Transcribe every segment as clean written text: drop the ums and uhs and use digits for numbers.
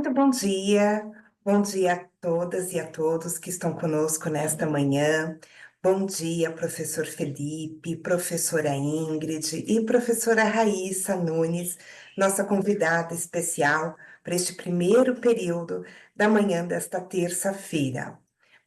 Muito bom dia a todas e a todos que estão conosco nesta manhã. Bom dia, professor Felipe, professora Ingrid e professora Raíssa Nunes, nossa convidada especial para este primeiro período da manhã desta terça-feira.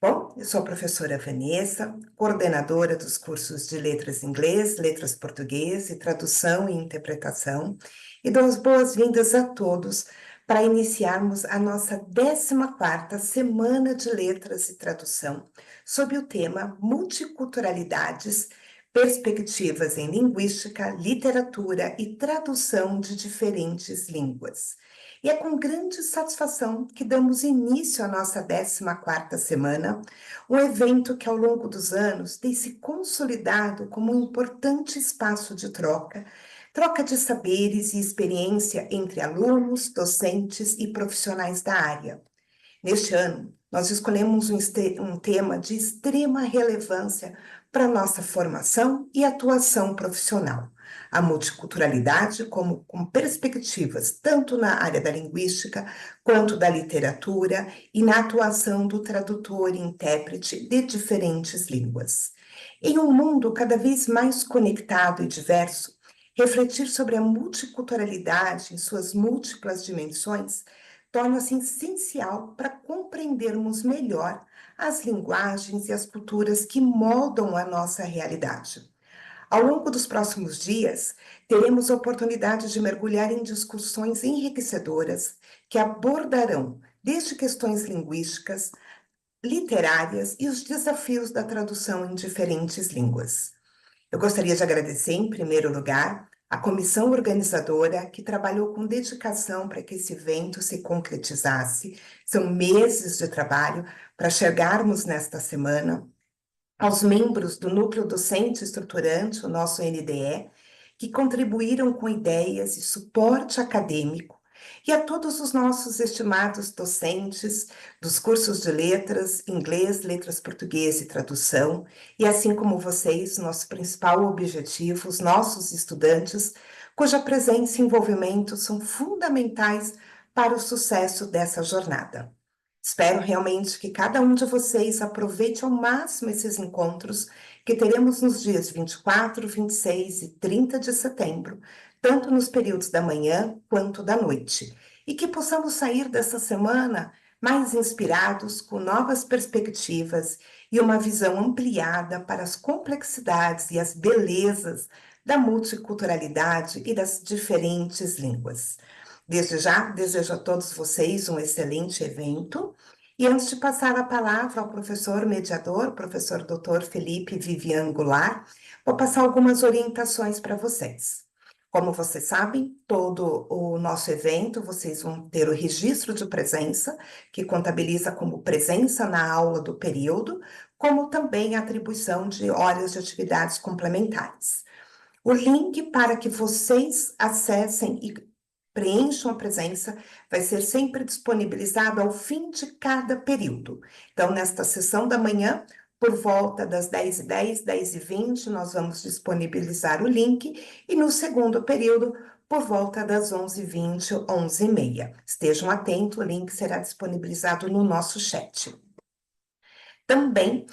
Bom, eu sou a professora Vanessa, coordenadora dos cursos de Letras Inglês, Letras Português e Tradução e Interpretação, e dou as boas-vindas a todos para iniciarmos a nossa 14ª Semana de Letras e Tradução, sob o tema Multiculturalidades, Perspectivas em Linguística, Literatura e Tradução de Diferentes Línguas. E é com grande satisfação que damos início à nossa 14ª semana, um evento que ao longo dos anos tem se consolidado como um importante espaço de troca de saberes e experiência entre alunos, docentes e profissionais da área. Neste ano, nós escolhemos um tema de extrema relevância para nossa formação e atuação profissional. A multiculturalidade com perspectivas tanto na área da linguística quanto da literatura e na atuação do tradutor e intérprete de diferentes línguas. Em um mundo cada vez mais conectado e diverso, refletir sobre a multiculturalidade em suas múltiplas dimensões torna-se essencial para compreendermos melhor as linguagens e as culturas que moldam a nossa realidade. Ao longo dos próximos dias, teremos a oportunidade de mergulhar em discussões enriquecedoras que abordarão desde questões linguísticas, literárias e os desafios da tradução em diferentes línguas. Eu gostaria de agradecer, em primeiro lugar, a comissão organizadora que trabalhou com dedicação para que esse evento se concretizasse. São meses de trabalho para chegarmos nesta semana. Aos membros do Núcleo Docente Estruturante, o nosso NDE, que contribuíram com ideias e suporte acadêmico, e a todos os nossos estimados docentes dos cursos de letras, inglês, letras português e tradução, e assim como vocês, nosso principal objetivo, os nossos estudantes, cuja presença e envolvimento são fundamentais para o sucesso dessa jornada. Espero realmente que cada um de vocês aproveite ao máximo esses encontros que teremos nos dias 24, 26 e 30 de setembro, tanto nos períodos da manhã quanto da noite, e que possamos sair dessa semana mais inspirados, com novas perspectivas e uma visão ampliada para as complexidades e as belezas da multiculturalidade e das diferentes línguas. Desde já, desejo a todos vocês um excelente evento. E antes de passar a palavra ao professor mediador, professor Dr. Felipe Vivian Goulart, vou passar algumas orientações para vocês. Como vocês sabem, todo o nosso evento, vocês vão ter o registro de presença, que contabiliza como presença na aula do período, como também a atribuição de horas de atividades complementares. O link para que vocês acessem e preencham a presença vai ser sempre disponibilizado ao fim de cada período. Então, nesta sessão da manhã, por volta das 10h10, 10h20, nós vamos disponibilizar o link, e no segundo período, por volta das 11h20, 11h30. Estejam atentos, o link será disponibilizado no nosso chat. Também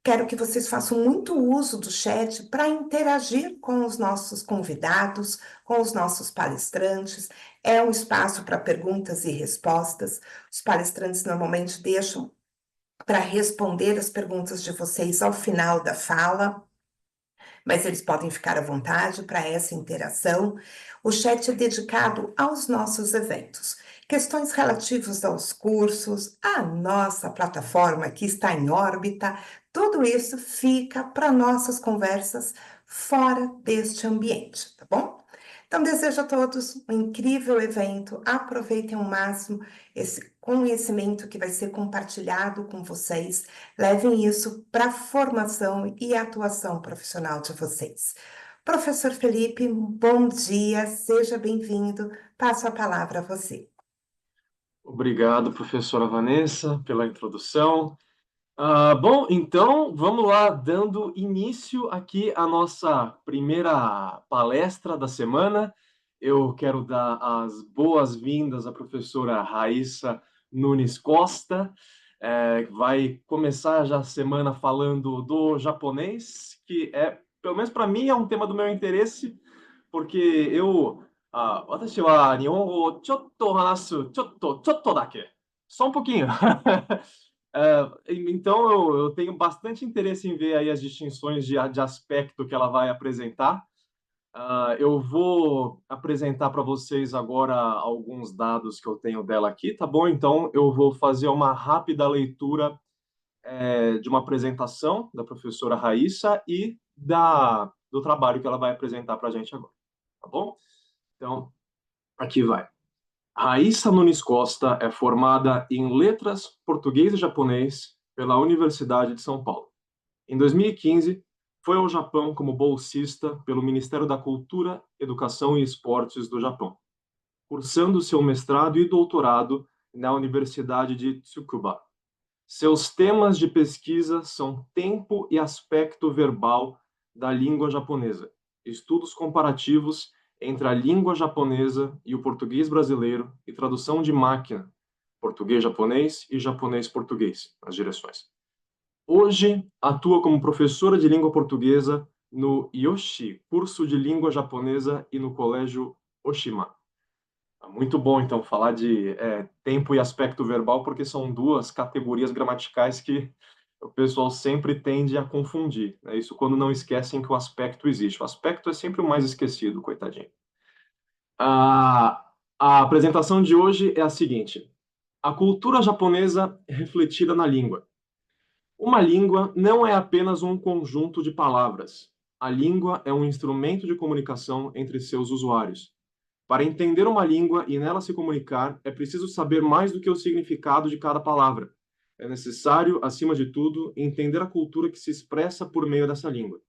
quero que vocês façam muito uso do chat para interagir com os nossos convidados, com os nossos palestrantes. É um espaço para perguntas e respostas. Os palestrantes normalmente deixam para responder as perguntas de vocês ao final da fala, mas eles podem ficar à vontade para essa interação. O chat é dedicado aos nossos eventos. Questões relativas aos cursos, a nossa plataforma que está em órbita, tudo isso fica para nossas conversas fora deste ambiente, tá bom? Então, desejo a todos um incrível evento. Aproveitem ao máximo esse conhecimento que vai ser compartilhado com vocês. Levem isso para a formação e atuação profissional de vocês. Professor Felipe, bom dia, seja bem-vindo. Passo a palavra a você. Obrigado, professora Vanessa, pela introdução. Bom, então, vamos lá, dando início aqui à nossa primeira palestra da semana. eu quero dar as boas-vindas à professora Raíssa Nunes Costa. Vai começar já a semana falando do japonês, que pelo menos para mim, é um tema do meu interesse, porque watashi wa nihongo o chotto hanasu, chotto dake. Só um pouquinho. Então, eu tenho bastante interesse em ver aí as distinções de aspecto que ela vai apresentar. Eu vou apresentar para vocês agora alguns dados que eu tenho dela aqui, tá bom? Então, eu vou fazer uma rápida leitura de uma apresentação da professora Raíssa e do trabalho que ela vai apresentar para a gente agora, tá bom? Então, aqui vai. Raíssa Nunes Costa é formada em Letras Português e Japonês pela Universidade de São Paulo. Em 2015, foi ao Japão como bolsista pelo Ministério da Cultura, Educação e Esportes do Japão, cursando seu mestrado e doutorado na Universidade de Tsukuba. Seus temas de pesquisa são tempo e aspecto verbal da língua japonesa, estudos comparativos entre a língua japonesa e o português brasileiro e tradução de máquina, português-japonês e japonês-português, nas direções. Hoje, atua como professora de língua portuguesa no Yoshi, curso de língua japonesa, e no Colégio Oshima. Muito bom, então, falar de tempo e aspecto verbal, porque são duas categorias gramaticais que o pessoal sempre tende a confundir, né? Isso quando não esquecem que o aspecto existe. O aspecto é sempre o mais esquecido, coitadinho. A apresentação de hoje é a seguinte: a cultura japonesa refletida na língua. Uma língua não é apenas um conjunto de palavras. A língua é um instrumento de comunicação entre seus usuários. Para entender uma língua e nela se comunicar, é preciso saber mais do que o significado de cada palavra. É necessário, acima de tudo, entender a cultura que se expressa por meio dessa língua.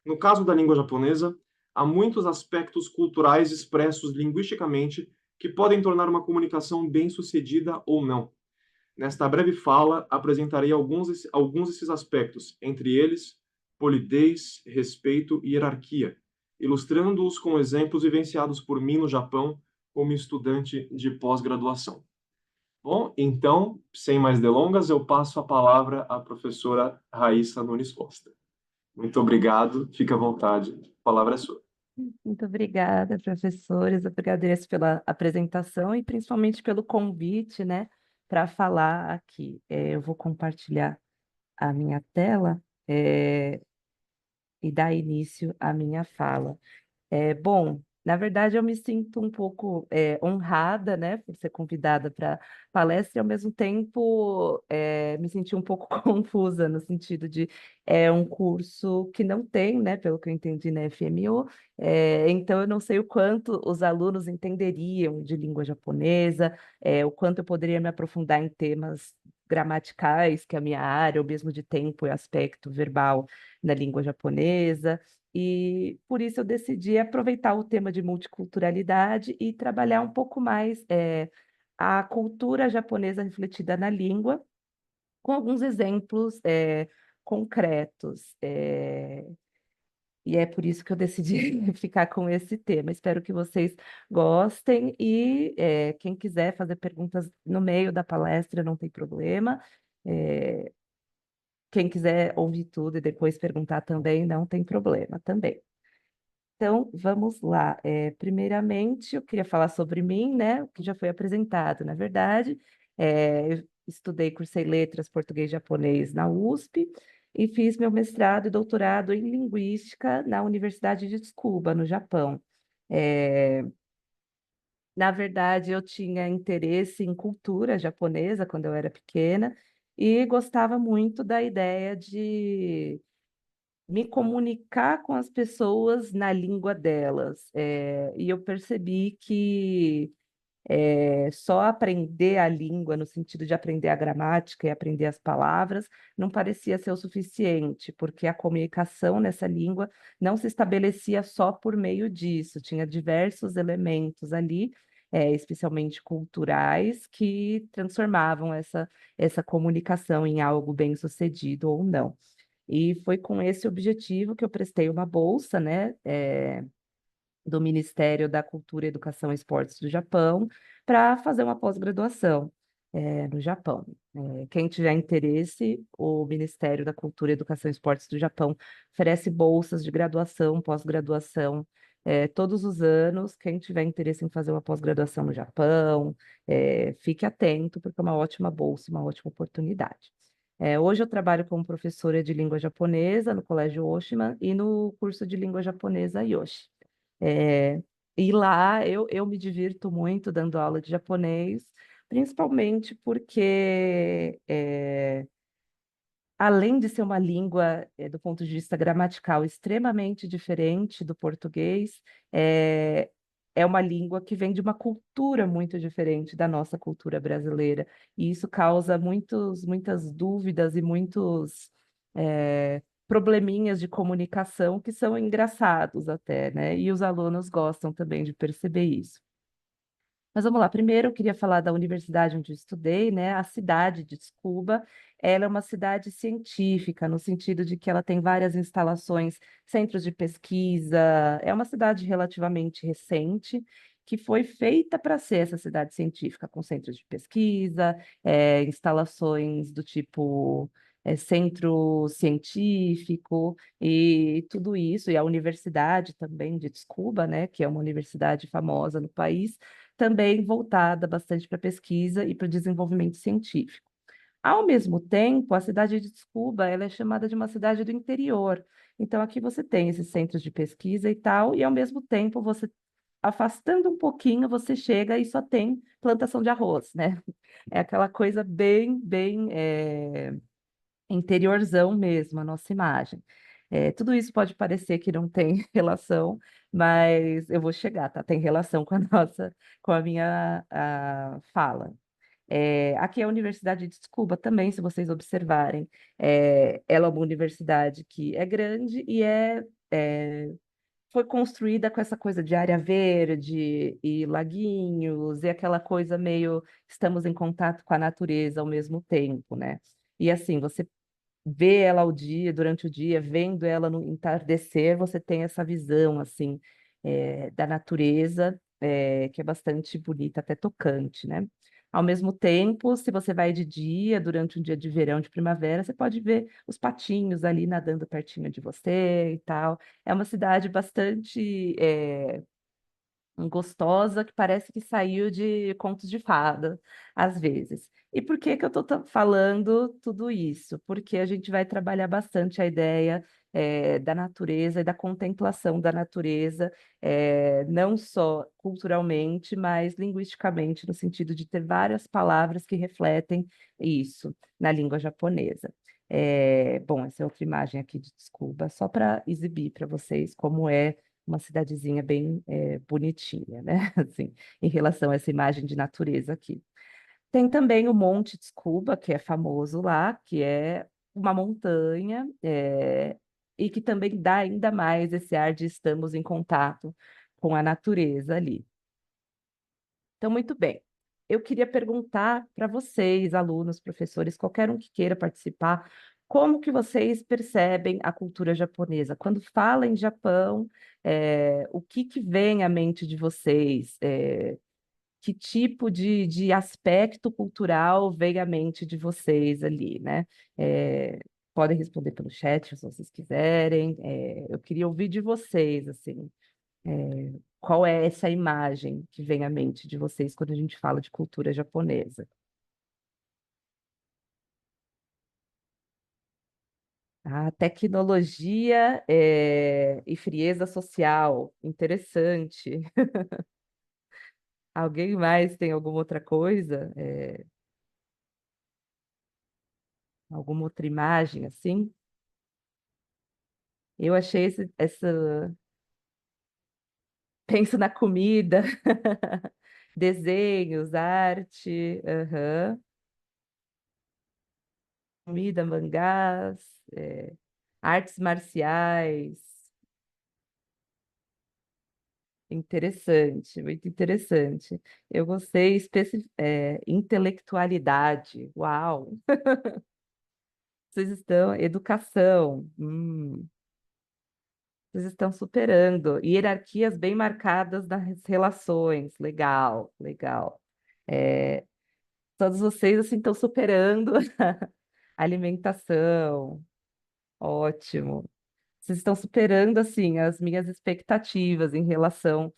No caso da língua japonesa, há muitos aspectos culturais expressos linguisticamente que podem tornar uma comunicação bem-sucedida ou não. Nesta breve fala, apresentarei alguns desses aspectos, entre eles, polidez, respeito e hierarquia, ilustrando-os com exemplos vivenciados por mim no Japão como estudante de pós-graduação. Bom, então, sem mais delongas, eu passo a palavra à professora Raíssa Nunes Costa. Muito obrigado, fique à vontade, a palavra é sua. Muito obrigada, professores. Eu agradeço pela apresentação e principalmente pelo convite, né, para falar aqui. Eu vou compartilhar a minha tela, e dar início à minha fala. Bom, na verdade, eu me sinto um pouco honrada, né, por ser convidada para palestra e, ao mesmo tempo, me senti um pouco confusa, no sentido de um curso que não tem, né, pelo que eu entendi na FMU, então eu não sei o quanto os alunos entenderiam de língua japonesa, o quanto eu poderia me aprofundar em temas gramaticais, que é a minha área, ou mesmo de tempo e aspecto verbal na língua japonesa. E por isso eu decidi aproveitar o tema de multiculturalidade e trabalhar um pouco mais a cultura japonesa refletida na língua, com alguns exemplos concretos. E é por isso que eu decidi ficar com esse tema. Espero que vocês gostem e quem quiser fazer perguntas no meio da palestra não tem problema. Eh, Quem quiser ouvir tudo e depois perguntar também, não tem problema também. Então, vamos lá. Primeiramente, eu queria falar sobre mim, né? O que já foi apresentado, na verdade. Eu estudei, cursei letras, português e japonês na USP e fiz meu mestrado e doutorado em linguística na Universidade de Tsukuba, no Japão. Eh, Na verdade, eu tinha interesse em cultura japonesa quando eu era pequena e gostava muito da ideia de me comunicar com as pessoas na língua delas. E eu percebi que só aprender a língua, no sentido de aprender a gramática e aprender as palavras, não parecia ser o suficiente, porque a comunicação nessa língua não se estabelecia só por meio disso, tinha diversos elementos ali. Especialmente culturais, que transformavam essa comunicação em algo bem-sucedido ou não. E foi com esse objetivo que eu prestei uma bolsa, né, do Ministério da Cultura, Educação e Esportes do Japão para fazer uma pós-graduação no Japão. Quem tiver interesse, o Ministério da Cultura, Educação e Esportes do Japão oferece bolsas de graduação, pós-graduação, todos os anos. Quem tiver interesse em fazer uma pós-graduação no Japão, fique atento, porque é uma ótima bolsa, uma ótima oportunidade. Hoje eu trabalho como professora de língua japonesa no Colégio Oshima e no curso de língua japonesa Yoshi. É, e lá eu me divirto muito dando aula de japonês, principalmente porque, além de ser uma língua, do ponto de vista gramatical, extremamente diferente do português, é, é uma língua que vem de uma cultura muito diferente da nossa cultura brasileira. E isso causa muitas dúvidas e muitos probleminhas de comunicação que são engraçados até, né? E os alunos gostam também de perceber isso. Mas vamos lá, primeiro eu queria falar da universidade onde eu estudei, né? A cidade de Tsukuba, ela é uma cidade científica, no sentido de que ela tem várias instalações, centros de pesquisa, é uma cidade relativamente recente, que foi feita para ser essa cidade científica, com centros de pesquisa, instalações do tipo centro científico e tudo isso, e a universidade também de Tsukuba, né, que é uma universidade famosa no país, também voltada bastante para pesquisa e para o desenvolvimento científico. Ao mesmo tempo, a cidade de Tsukuba, ela é chamada de uma cidade do interior. Então, aqui você tem esses centros de pesquisa e tal, e ao mesmo tempo, você, afastando um pouquinho, você chega e só tem plantação de arroz, né? É aquela coisa bem interiorzão mesmo, a nossa imagem. Tudo isso pode parecer que não tem relação, mas eu vou chegar, tá? Tem relação com a com a minha fala. Aqui é a Universidade de Tsukuba também, se vocês observarem. Ela é uma universidade que é grande e foi construída com essa coisa de área verde e laguinhos e aquela coisa meio estamos em contato com a natureza ao mesmo tempo, né? E assim, você vê ela ao dia, durante o dia, vendo ela no entardecer, você tem essa visão, assim, da natureza, que é bastante bonita, até tocante, né? Ao mesmo tempo, se você vai de dia, durante um dia de verão, de primavera, você pode ver os patinhos ali nadando pertinho de você e tal. É uma cidade bastante gostosa que parece que saiu de contos de fada, às vezes. E por que que eu estou falando tudo isso? Porque a gente vai trabalhar bastante a ideia da natureza e da contemplação da natureza, não só culturalmente, mas linguisticamente, no sentido de ter várias palavras que refletem isso na língua japonesa. Bom, essa é outra imagem aqui de Tsukuba, só para exibir para vocês como é uma cidadezinha bem bonitinha, né? Assim, em relação a essa imagem de natureza aqui. Tem também o Monte Tsukuba, que é famoso lá, que é uma montanha, e que também dá ainda mais esse ar de estamos em contato com a natureza ali. Então, muito bem. Eu queria perguntar para vocês, alunos, professores, qualquer um que queira participar, como que vocês percebem a cultura japonesa? Quando fala em Japão, o que que vem à mente de vocês? Que tipo de aspecto cultural vem à mente de vocês ali, né? Podem responder pelo chat, se vocês quiserem. Eu queria ouvir de vocês, assim. Qual é essa imagem que vem à mente de vocês quando a gente fala de cultura japonesa? Ah, tecnologia, e frieza social. Interessante. Alguém mais tem alguma outra coisa? Alguma outra imagem assim? Eu achei essa. Penso na comida, desenhos, arte, aham. Comida, mangás, artes marciais. Interessante, muito interessante. Eu gostei, intelectualidade. Uau! Vocês estão, educação. Vocês estão superando. Hierarquias bem marcadas nas relações. Legal, legal. É, todos vocês assim estão superando a alimentação. Ótimo. Vocês estão superando assim as minhas expectativas em relação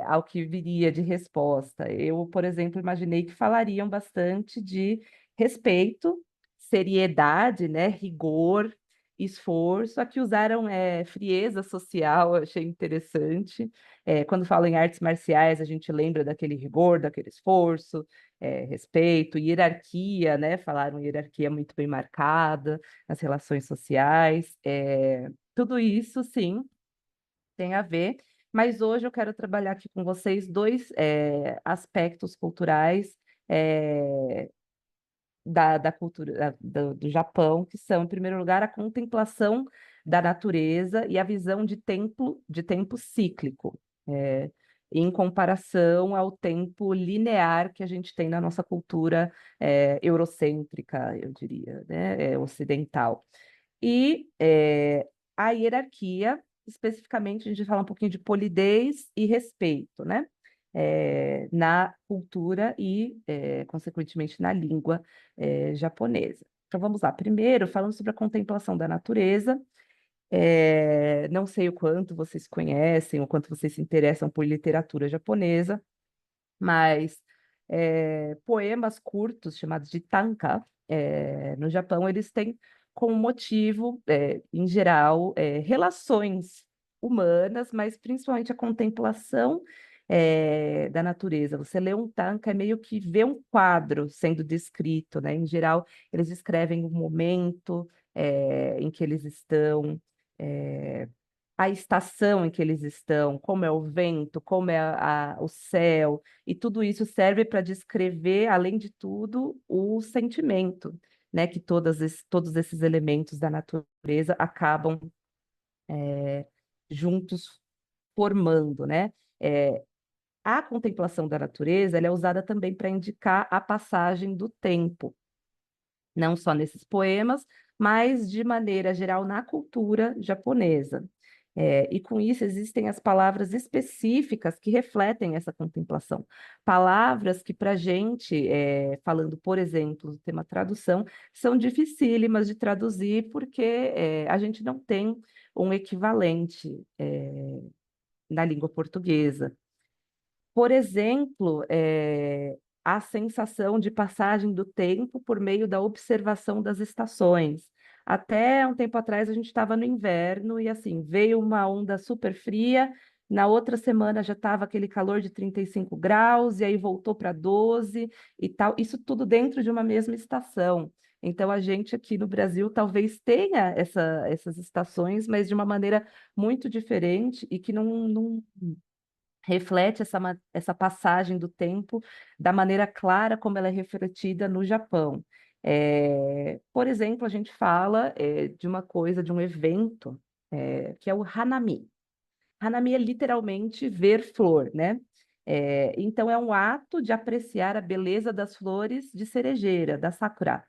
ao que viria de resposta. Eu, por exemplo, imaginei que falariam bastante de respeito, seriedade, né, rigor, esforço. Aqui usaram frieza social, eu achei interessante. Quando falam em artes marciais, a gente lembra daquele rigor, daquele esforço, respeito, hierarquia, né? Falaram hierarquia muito bem marcada nas relações sociais. Tudo isso, sim, tem a ver, mas hoje eu quero trabalhar aqui com vocês dois aspectos culturais da cultura do Japão, que são, em primeiro lugar, a contemplação da natureza e a visão de tempo cíclico, é, em comparação ao tempo linear que a gente tem na nossa cultura eurocêntrica, eu diria, né, ocidental. E a hierarquia, especificamente, a gente fala um pouquinho de polidez e respeito, né? Na cultura e, consequentemente, na língua japonesa. Então, vamos lá. Primeiro, falando sobre a contemplação da natureza. Não sei o quanto vocês conhecem, o quanto vocês se interessam por literatura japonesa, mas poemas curtos, chamados de tanka, no Japão, eles têm como motivo, em geral, relações humanas, mas principalmente a contemplação da natureza. Você lê um tanka, é meio que ver um quadro sendo descrito, né? Em geral, eles descrevem o momento em que eles estão, eh, a estação em que eles estão, como é o vento, como é o céu, e tudo isso serve para descrever, além de tudo, o sentimento, né, que todos esses elementos da natureza acabam juntos formando, né? É, a contemplação da natureza, ela é usada também para indicar a passagem do tempo, não só nesses poemas, mas de maneira geral na cultura japonesa. E com isso existem as palavras específicas que refletem essa contemplação. Palavras que, para a gente, falando, por exemplo, do tema tradução, são dificílimas de traduzir porque a gente não tem um equivalente na língua portuguesa. Por exemplo, a sensação de passagem do tempo por meio da observação das estações. Até um tempo atrás a gente estava no inverno e assim, veio uma onda super fria, na outra semana já estava aquele calor de 35 graus, e aí voltou para 12 e tal, isso tudo dentro de uma mesma estação. Então, a gente aqui no Brasil talvez tenha essas estações, mas de uma maneira muito diferente e que não reflete essa passagem do tempo da maneira clara como ela é refletida no Japão. Por exemplo, a gente fala de uma coisa, de um evento, que é o Hanami. Hanami é literalmente ver flor, né? Então, é um ato de apreciar a beleza das flores de cerejeira, da sakura.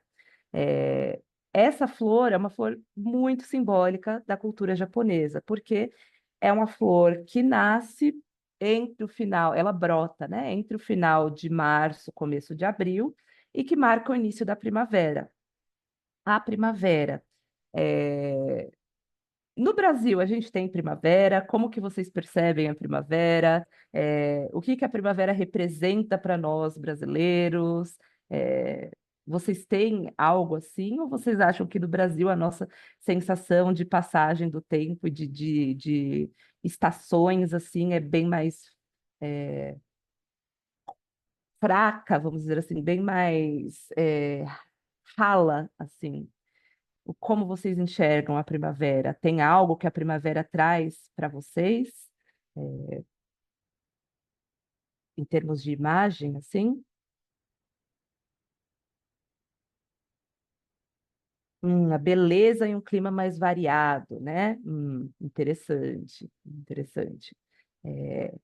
É, essa flor é uma flor muito simbólica da cultura japonesa, porque é uma flor que nasce entre o final, ela brota, né? Entre o final de março, começo de abril, e que marca o início da primavera. A primavera. é, No Brasil, a gente tem primavera. Como que vocês percebem a primavera? O que que a primavera representa para nós brasileiros? É, Vocês têm algo assim? Ou vocês acham que no Brasil a nossa sensação de passagem do tempo e de estações assim é bem mais é, fraca, vamos dizer assim, bem mais rala, assim? Como vocês enxergam a primavera? Tem algo que a primavera traz para vocês, em termos de imagem, assim? A beleza e um clima mais variado, né? Interessante, interessante. É,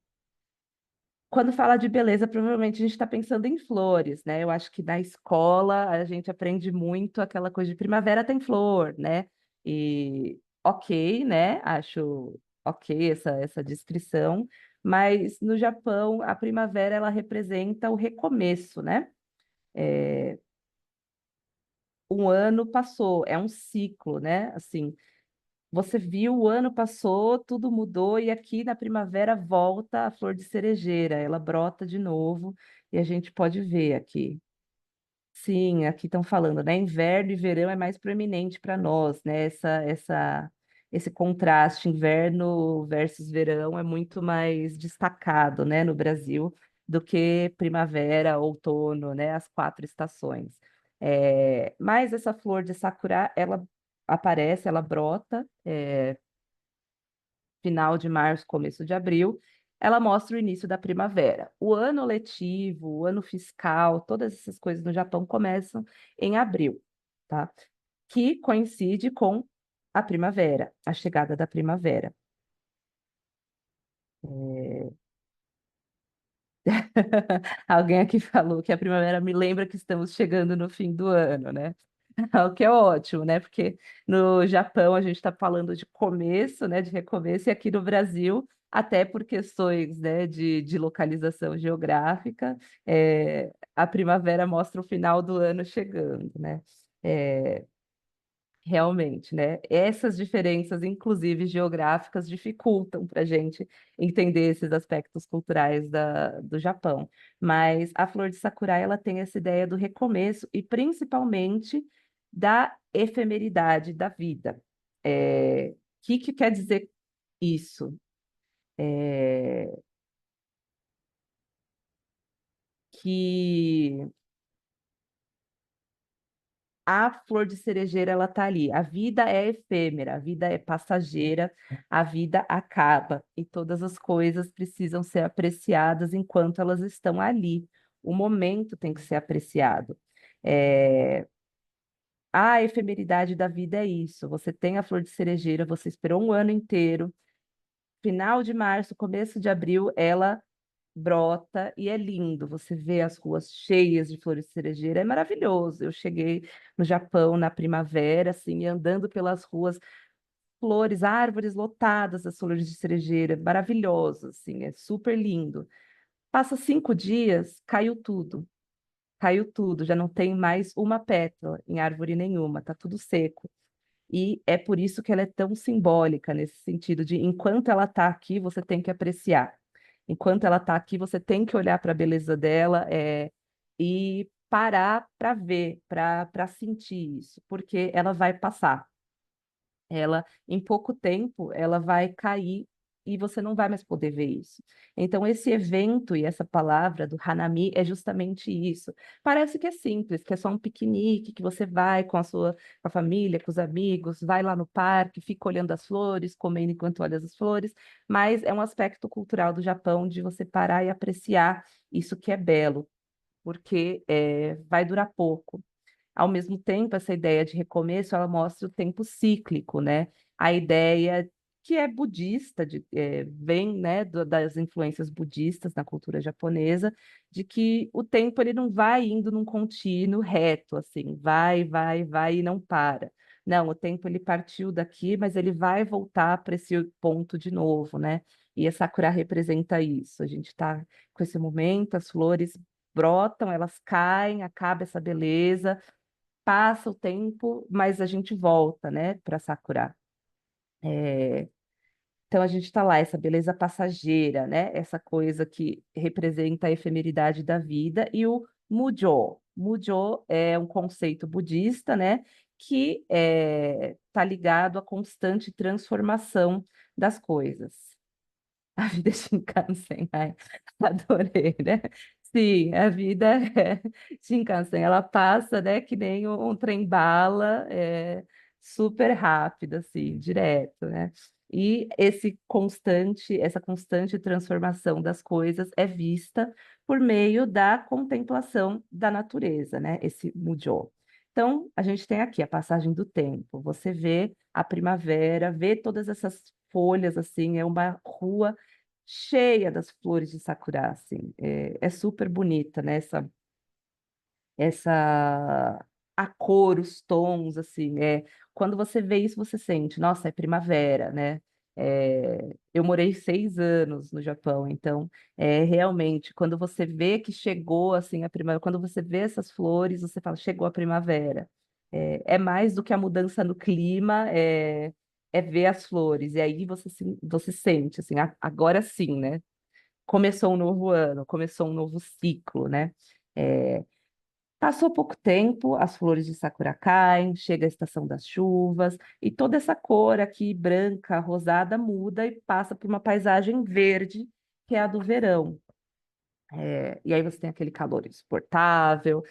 Quando fala de beleza, provavelmente a gente está pensando em flores, né? Eu acho que na escola a gente aprende muito aquela coisa de primavera tem flor, né? E ok, né? Acho ok, essa descrição, mas no Japão a primavera ela representa o recomeço, né? Um ano passou, é um ciclo, né? Assim, você viu, o ano passou, tudo mudou, e aqui na primavera volta a flor de cerejeira, ela brota de novo, e a gente pode ver aqui. Sim, aqui estão falando, né? Inverno e verão é mais proeminente para nós, né? Esse contraste, inverno versus verão, é muito mais destacado, né, no Brasil, do que primavera, outono, né? As 4 estações. Mas essa flor de sakura, ela aparece, ela brota, final de março, começo de abril, ela mostra o início da primavera. O ano letivo, o ano fiscal, todas essas coisas no Japão começam em abril, tá? Que coincide com a primavera, a chegada da primavera. É, Alguém aqui falou que a primavera me lembra que estamos chegando no fim do ano, né? O que é ótimo, né? Porque no Japão a gente está falando de começo, né? De recomeço, e aqui no Brasil, até por questões, né, de localização geográfica, a primavera mostra o final do ano chegando, né? É, Realmente, né? Essas diferenças, inclusive geográficas, dificultam para a gente entender esses aspectos culturais do Japão. Mas a flor de Sakurai, ela tem essa ideia do recomeço e principalmente da efemeridade da vida. O que quer dizer isso? É, que a flor de cerejeira, ela tá ali. A vida é efêmera, a vida é passageira, a vida acaba e todas as coisas precisam ser apreciadas enquanto elas estão ali. O momento tem que ser apreciado. É, A efemeridade da vida é isso. Você tem a flor de cerejeira, você esperou um ano inteiro. Final de março, começo de abril, ela brota e é lindo. Você vê as ruas cheias de flores de cerejeira, é maravilhoso. Eu cheguei no Japão na primavera, assim, andando pelas ruas, flores, árvores lotadas das flores de cerejeira, maravilhoso, assim, é super lindo. Passa 5 dias, caiu tudo, já não tem mais uma pétala em árvore nenhuma, tá tudo seco. E é por isso que ela é tão simbólica, nesse sentido de enquanto ela está aqui, você tem que apreciar. Enquanto ela está aqui, você tem que olhar para a beleza dela, e parar para ver, para sentir isso, porque ela vai passar. Ela, em pouco tempo, ela vai cair e você não vai mais poder ver isso. Então, esse evento e essa palavra do Hanami é justamente isso. Parece que é simples, que é só um piquenique, que você vai com a família, com os amigos, vai lá no parque, fica olhando as flores, comendo enquanto olha as flores, mas é um aspecto cultural do Japão de você parar e apreciar isso que é belo, porque vai durar pouco. Ao mesmo tempo, essa ideia de recomeço, ela mostra o tempo cíclico, né? A ideia que é budista, vem, né, das influências budistas na cultura japonesa, de que o tempo ele não vai indo num contínuo reto, assim, vai e não para. Não, o tempo ele partiu daqui, mas ele vai voltar para esse ponto de novo, né? E a Sakura representa isso. A gente está com esse momento, as flores brotam, elas caem, acaba essa beleza, passa o tempo, mas a gente volta, né, para Sakura. É, Então a gente está lá, essa beleza passageira, né, essa coisa que representa a efemeridade da vida, e o Mujo. Mujo é um conceito budista, né, que está ligado à constante transformação das coisas. A vida é Shinkansen, ai, adorei, né? Sim, a vida é Shinkansen, ela passa, né, que nem um trem-bala, super rápido, assim, direto, né? E essa constante transformação das coisas é vista por meio da contemplação da natureza, né? Esse Mujo. Então, a gente tem aqui a passagem do tempo. Você vê a primavera, vê todas essas folhas, assim, é uma rua cheia das flores de sakura, assim. É super bonita, né? Essa a cor, os tons, assim. Quando você vê isso, você sente, nossa, é primavera, né? Eu morei 6 anos no Japão, então realmente quando você vê que chegou assim a primavera, quando você vê essas flores, você fala, chegou a primavera. É mais do que a mudança no clima, é ver as flores, e aí você sente assim, agora sim, né? Começou um novo ano, começou um novo ciclo, né? É, Passou pouco tempo, as flores de sakura caem, chega a estação das chuvas, e toda essa cor aqui, branca, rosada, muda e passa por uma paisagem verde, que é a do verão. E aí você tem aquele calor insuportável,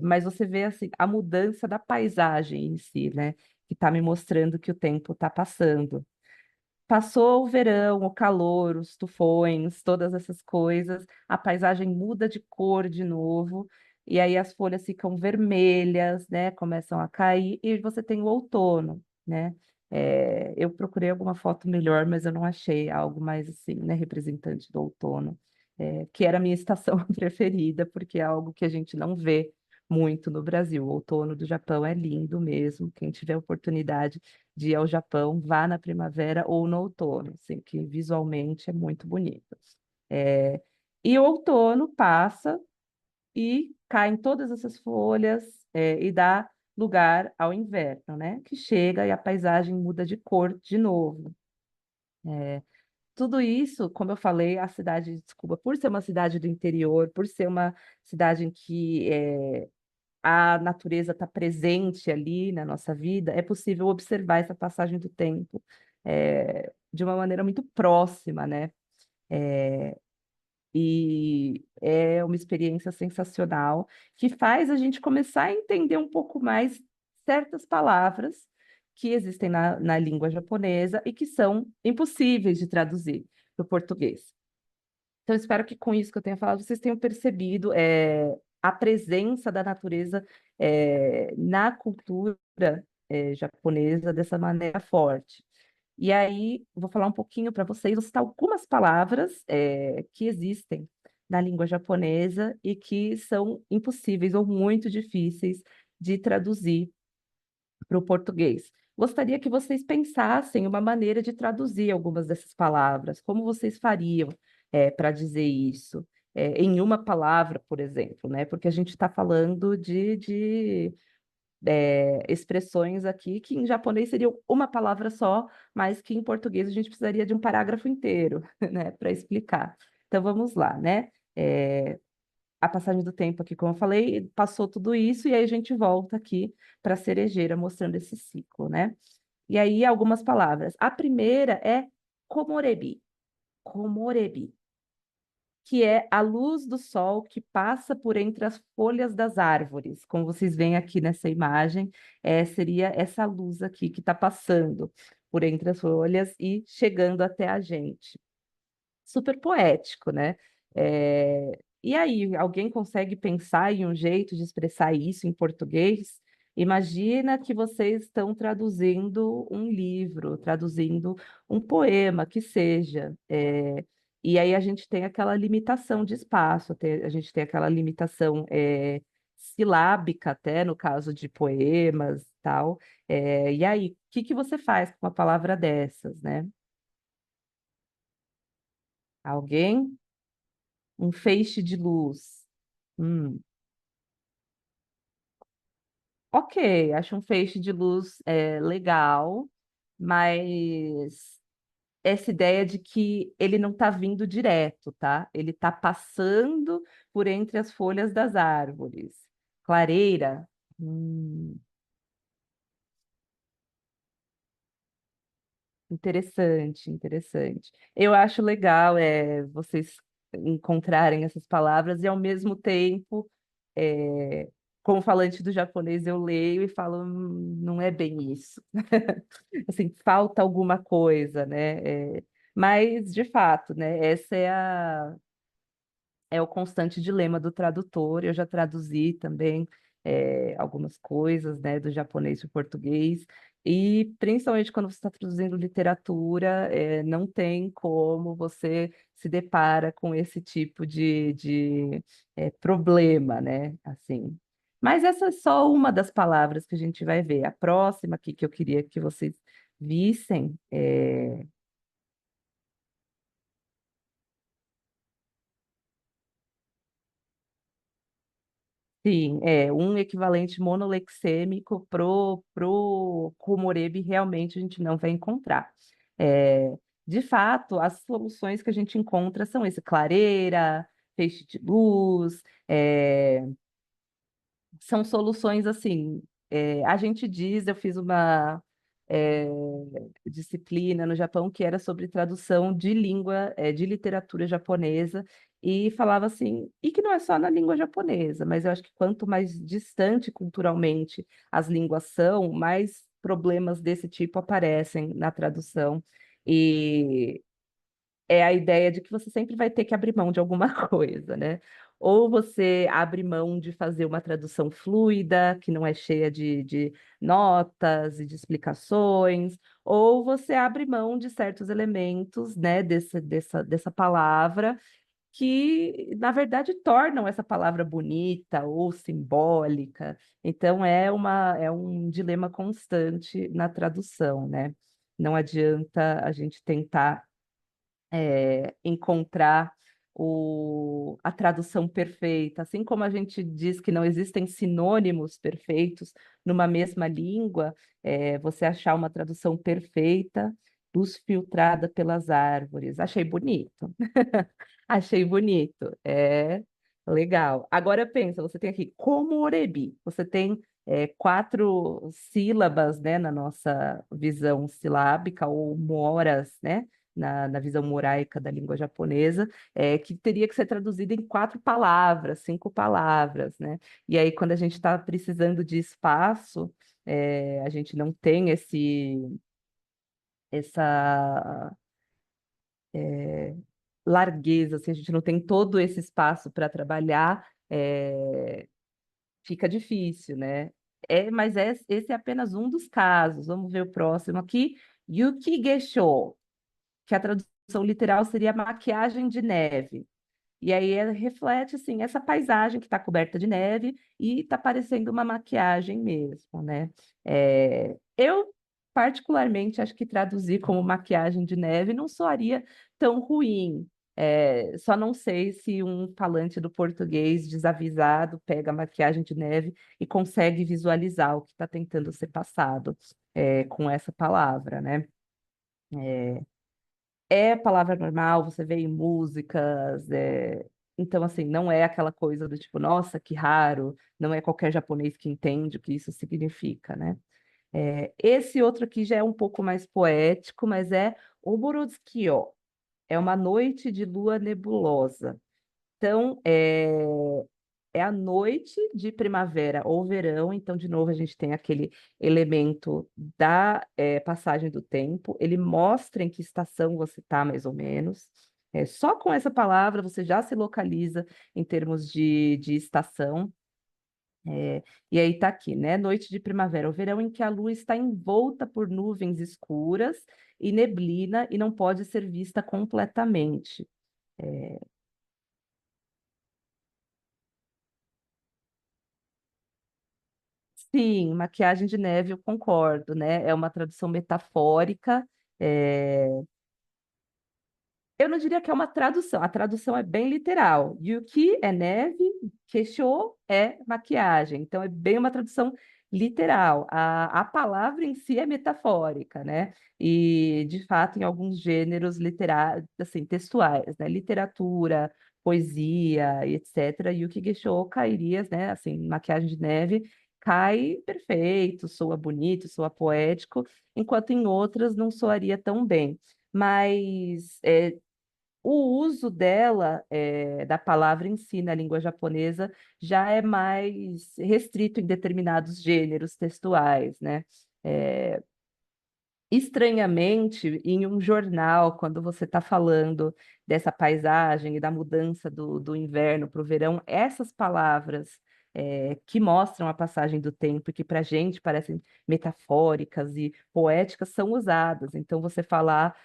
mas você vê assim, a mudança da paisagem em si, né? Que está me mostrando que o tempo está passando. Passou o verão, o calor, os tufões, todas essas coisas, a paisagem muda de cor de novo, e aí as folhas ficam vermelhas, né? Começam a cair, e você tem o outono, né? Eu procurei alguma foto melhor, mas eu não achei algo mais assim, né? Representante do outono, que era a minha estação preferida, porque é algo que a gente não vê muito no Brasil. O outono do Japão é lindo mesmo. Quem tiver oportunidade de ir ao Japão, vá na primavera ou no outono, assim, que visualmente é muito bonito. É, e o outono passa e caem todas essas folhas, e dá lugar ao inverno, né? Que chega e a paisagem muda de cor de novo. Tudo isso, como eu falei, a cidade, desculpa, por ser uma cidade do interior, por ser uma cidade em que a natureza está presente ali na nossa vida, é possível observar essa passagem do tempo de uma maneira muito próxima, né? E é uma experiência sensacional que faz a gente começar a entender um pouco mais certas palavras que existem na língua japonesa e que são impossíveis de traduzir para o português. Então, espero que com isso que eu tenha falado, vocês tenham percebido a presença da natureza na cultura japonesa dessa maneira forte. E aí, vou falar um pouquinho para vocês, vou citar algumas palavras que existem na língua japonesa e que são impossíveis ou muito difíceis de traduzir para o português. Gostaria que vocês pensassem uma maneira de traduzir algumas dessas palavras. Como vocês fariam para dizer isso? Em uma palavra, por exemplo, né? Porque a gente está falando de expressões aqui que em japonês seriam uma palavra só, mas que em português a gente precisaria de um parágrafo inteiro, né, para explicar. Então vamos lá, né? A passagem do tempo aqui, como eu falei, passou tudo isso e aí a gente volta aqui para a cerejeira mostrando esse ciclo, né? E aí algumas palavras. A primeira é komorebi. Komorebi, que é a luz do sol que passa por entre as folhas das árvores. Como vocês veem aqui nessa imagem, seria essa luz aqui que está passando por entre as folhas e chegando até a gente. Super poético, né? E aí, alguém consegue pensar em um jeito de expressar isso em português? Imagina que vocês estão traduzindo um livro, traduzindo um poema, que seja. E aí a gente tem aquela limitação de espaço, a gente tem aquela limitação silábica, até no caso de poemas e tal. E aí, o que que você faz com uma palavra dessas, né? Alguém? Um feixe de luz. Hum, ok, acho um feixe de luz legal, mas essa ideia de que ele não está vindo direto, tá? Ele está passando por entre as folhas das árvores. Clareira. Hum, Interessante, interessante. Eu acho legal vocês encontrarem essas palavras e, ao mesmo tempo, como falante do japonês, eu leio e falo, não é bem isso." Assim, falta alguma coisa, né? Mas, de fato, né? Essa é o constante dilema do tradutor. Eu já traduzi também algumas coisas, né, do japonês para o português, e principalmente quando você está traduzindo literatura, não tem como você se depara com esse tipo de problema, né? Assim. Mas essa é só uma das palavras que a gente vai ver. A próxima aqui que eu queria que vocês vissem. Sim, um equivalente monolexêmico pro Comorebi realmente a gente não vai encontrar. É, de fato, as soluções que a gente encontra são esse clareira, feixe de luz, são soluções assim. A gente diz, eu fiz uma é, disciplina no Japão que era sobre tradução de língua, de literatura japonesa, e falava assim, e que não é só na língua japonesa, mas eu acho que quanto mais distante culturalmente as línguas são, mais problemas desse tipo aparecem na tradução. E é a ideia de que você sempre vai ter que abrir mão de alguma coisa, né? Ou você abre mão de fazer uma tradução fluida, que não é cheia de notas e de explicações, ou você abre mão de certos elementos, né, dessa palavra, que, na verdade, tornam essa palavra bonita ou simbólica. Então, é um dilema constante na tradução, né? Não adianta a gente tentar encontrar a tradução perfeita. Assim como a gente diz que não existem sinônimos perfeitos numa mesma língua, você achar uma tradução perfeita, luz filtrada pelas árvores. Achei bonito. Achei bonito. É legal. Agora pensa, você tem aqui como orebi. Você tem quatro sílabas, né, na nossa visão silábica, ou moras, né? Na visão moraica da língua japonesa, que teria que ser traduzida em quatro palavras, cinco palavras, né? E aí, quando a gente está precisando de espaço, a gente não tem essa largueza, assim, a gente não tem todo esse espaço para trabalhar, fica difícil, né? Mas esse é apenas um dos casos. Vamos ver o próximo aqui. Yuki Gesho, que a tradução literal seria maquiagem de neve. E aí reflete assim essa paisagem que está coberta de neve e está parecendo uma maquiagem mesmo, né? Eu particularmente acho que traduzir como maquiagem de neve não soaria tão ruim. Só não sei se um falante do português desavisado pega a maquiagem de neve e consegue visualizar o que está tentando ser passado com essa palavra, né? É palavra normal, você vê em músicas, então assim, não é aquela coisa do tipo, nossa, que raro, não é qualquer japonês que entende o que isso significa, né? Esse outro aqui já é um pouco mais poético, mas é Oborotsukiyo, é uma noite de lua nebulosa. Então, é a noite de primavera ou verão, então, de novo, a gente tem aquele elemento da passagem do tempo, ele mostra em que estação você está, mais ou menos. Só com essa palavra você já se localiza em termos de estação. E aí está aqui, né? Noite de primavera ou verão em que a lua está envolta por nuvens escuras e neblina e não pode ser vista completamente. Sim, maquiagem de neve, eu concordo, né? É uma tradução metafórica. é, Eu não diria que é uma tradução, a tradução é bem literal. Yuki é neve, Keisho é maquiagem. Então, é bem uma tradução literal. A palavra em si é metafórica, né? E, de fato, em alguns gêneros literários, assim, textuais, né? Literatura, poesia, e etc. Yuki Geisho cairia, né? Assim, maquiagem de neve cai perfeito, soa bonito, soa poético, enquanto em outras não soaria tão bem. Mas o uso dela, da palavra em si, na língua japonesa, já é mais restrito em determinados gêneros textuais, né? É, Estranhamente, em um jornal, quando você está falando dessa paisagem e da mudança do inverno para o verão, essas palavras que mostram a passagem do tempo e que para a gente parecem metafóricas e poéticas são usadas. Então, você falar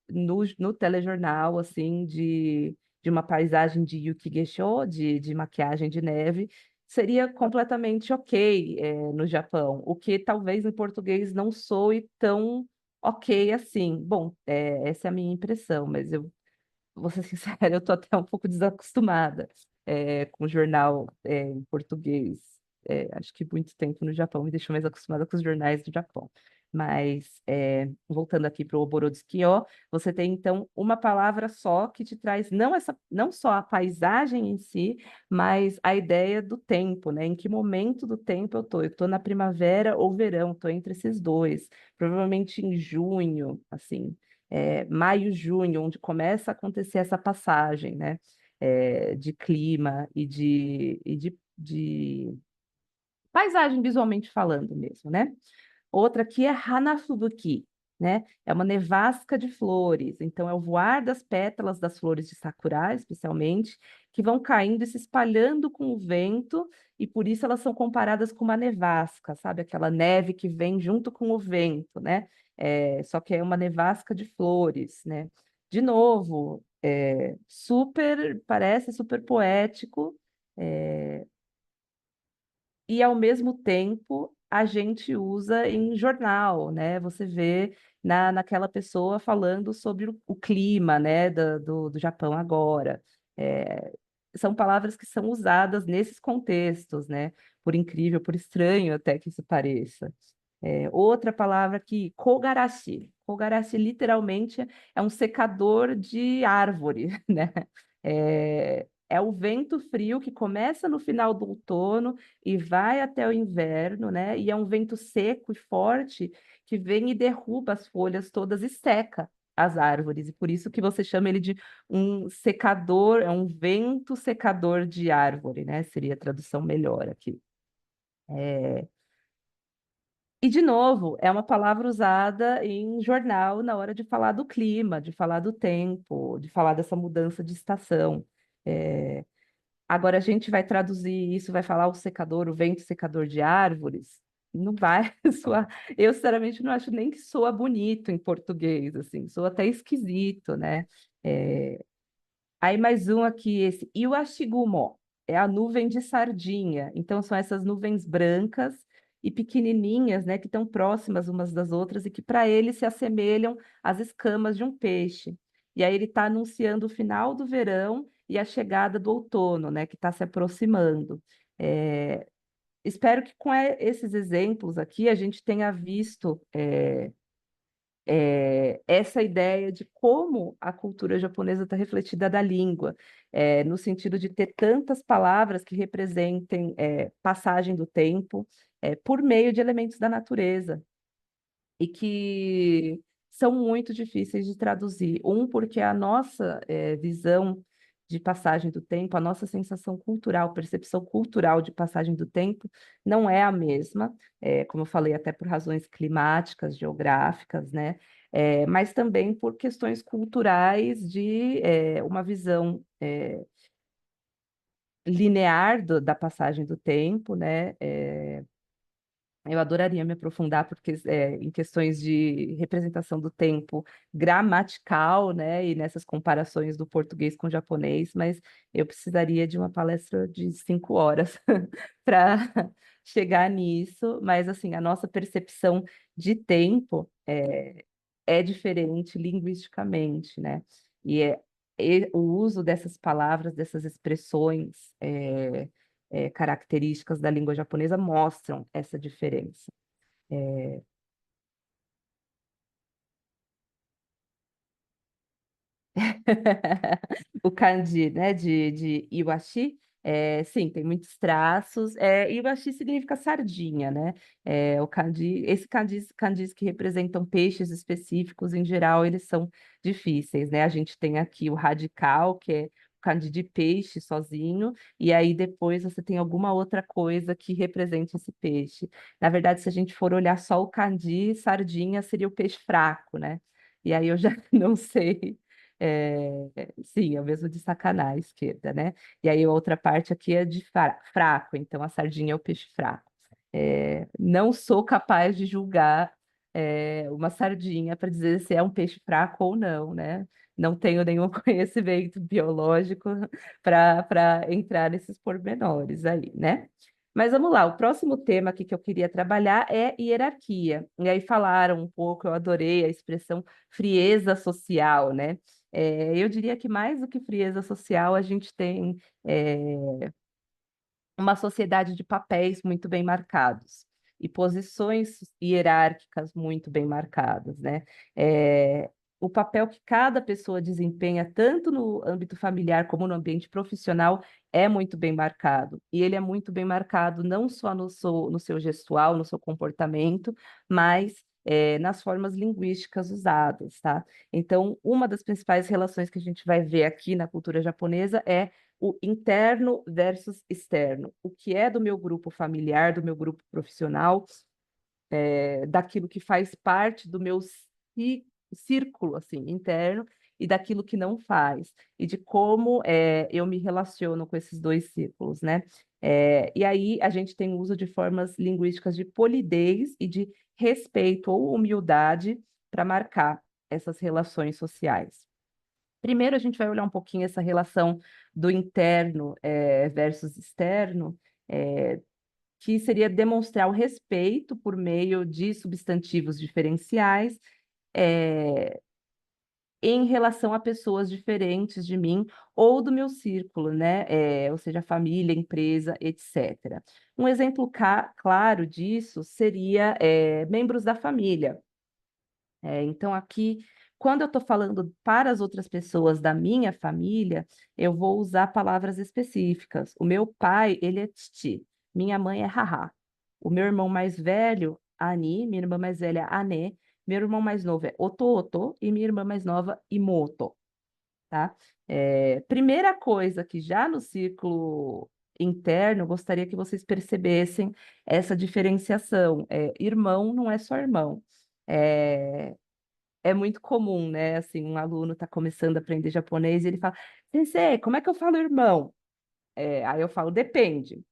no telejornal assim de uma paisagem de Yuki Gesho, de maquiagem de neve, seria completamente ok no Japão, o que talvez em português não soe tão ok assim. Bom, essa é a minha impressão, mas eu vou ser sincera, eu tô até um pouco desacostumada com jornal em português. Acho que muito tempo no Japão me deixou mais acostumada com os jornais do Japão. Mas, voltando aqui para o Oborodzuki-ó, você tem, então, uma palavra só que te traz não só a paisagem em si, mas a ideia do tempo, né? Em que momento do tempo eu tô? Eu tô na primavera ou verão, tô entre esses dois. Provavelmente em junho, assim, maio, junho, onde começa a acontecer essa passagem, né? De clima de paisagem visualmente falando mesmo, né? Outra aqui é Hanafubuki, né? É uma nevasca de flores. Então, é o voar das pétalas das flores de sakura, especialmente, que vão caindo e se espalhando com o vento, e por isso elas são comparadas com uma nevasca, sabe? Aquela neve que vem junto com o vento, né? Só que é uma nevasca de flores, né? De novo, parece super poético, é, e ao mesmo tempo a gente usa em jornal, né? Você vê naquela pessoa falando sobre o clima, né, do Japão agora. É, são palavras que são usadas nesses contextos, né? Por incrível, por estranho até que isso pareça. Outra palavra aqui, kogarashi. Kogarashi literalmente é um secador de árvore, né? É o vento frio que começa no final do outono e vai até o inverno, né? E é um vento seco e forte que vem e derruba as folhas todas e seca as árvores. E por isso que você chama ele de um secador, é um vento secador de árvore, né? Seria a tradução melhor aqui. E, de novo, é uma palavra usada em jornal na hora de falar do clima, de falar do tempo, de falar dessa mudança de estação. É, Agora, a gente vai traduzir isso, vai falar o secador, o vento secador de árvores, não vai soar. Eu, sinceramente, não acho nem que soa bonito em português, assim, soa até esquisito, né? É, Aí mais um aqui, esse Iwashigumo, é a nuvem de sardinha. Então são essas nuvens brancas e pequenininhas, né, que estão próximas umas das outras e que para ele se assemelham às escamas de um peixe. E aí ele está anunciando o final do verão e a chegada do outono, né, que está se aproximando. É, Espero que com esses exemplos aqui a gente tenha visto essa ideia de como a cultura japonesa está refletida da língua, no sentido de ter tantas palavras que representem passagem do tempo, por meio de elementos da natureza e que são muito difíceis de traduzir. Porque a nossa visão de passagem do tempo, a nossa sensação cultural, percepção cultural de passagem do tempo, não é a mesma, como eu falei, até por razões climáticas, geográficas, né? Mas também por questões culturais de uma visão linear da passagem do tempo, né? Eu adoraria me aprofundar porque em questões de representação do tempo gramatical, né, e nessas comparações do português com o japonês, mas eu precisaria de uma palestra de 5 horas para chegar nisso. Mas assim, a nossa percepção de tempo é diferente linguisticamente, né? E, o uso dessas palavras, dessas expressões características da língua japonesa mostram essa diferença. O kanji, né, de iwashi, sim, tem muitos traços. Iwashi significa sardinha, né? Kanjis que representam peixes específicos, em geral, eles são difíceis, né? A gente tem aqui o radical, que é o kanji de peixe sozinho, e aí depois você tem alguma outra coisa que represente esse peixe. Na verdade, se a gente for olhar só o kanji, sardinha seria o peixe fraco, né? E aí eu já não sei. Sim, é o mesmo de sacanar à esquerda, né? E aí a outra parte aqui é de fraco, então a sardinha é o peixe fraco. Não sou capaz de julgar uma sardinha para dizer se é um peixe fraco ou não, né? Não tenho nenhum conhecimento biológico para entrar nesses pormenores aí, né? Mas vamos lá, o próximo tema aqui que eu queria trabalhar é hierarquia. E aí falaram um pouco, eu adorei a expressão frieza social, né? Eu diria que mais do que frieza social, a gente tem uma sociedade de papéis muito bem marcados e posições hierárquicas muito bem marcadas, né? É, o papel que cada pessoa desempenha, tanto no âmbito familiar como no ambiente profissional, é muito bem marcado. E ele é muito bem marcado não só no seu gestual, no seu comportamento, mas nas formas linguísticas usadas, tá? Então, uma das principais relações que a gente vai ver aqui na cultura japonesa é o interno versus externo. O que é do meu grupo familiar, do meu grupo profissional, daquilo que faz parte do meu círculo assim interno e daquilo que não faz, e de como eu me relaciono com esses dois círculos, né? E aí a gente tem o uso de formas linguísticas de polidez e de respeito ou humildade para marcar essas relações sociais. Primeiro, a gente vai olhar um pouquinho essa relação do interno versus externo, que seria demonstrar o respeito por meio de substantivos diferenciais, eh, em relação a pessoas diferentes de mim ou do meu círculo, né? Ou seja, família, empresa, etc. Um exemplo claro disso seria membros da família. Então, aqui, quando eu estou falando para as outras pessoas da minha família, eu vou usar palavras específicas. O meu pai, ele é titi, minha mãe é haha. O meu irmão mais velho, Ani, minha irmã mais velha, Ane, meu irmão mais novo é Oto e minha irmã mais nova, Imoto, tá? Primeira coisa que já no círculo interno, eu gostaria que vocês percebessem essa diferenciação. Irmão não é só irmão. É, é muito comum, né? Assim, um aluno está começando a aprender japonês e ele fala: Sensei, como é que eu falo irmão? Aí eu falo: depende.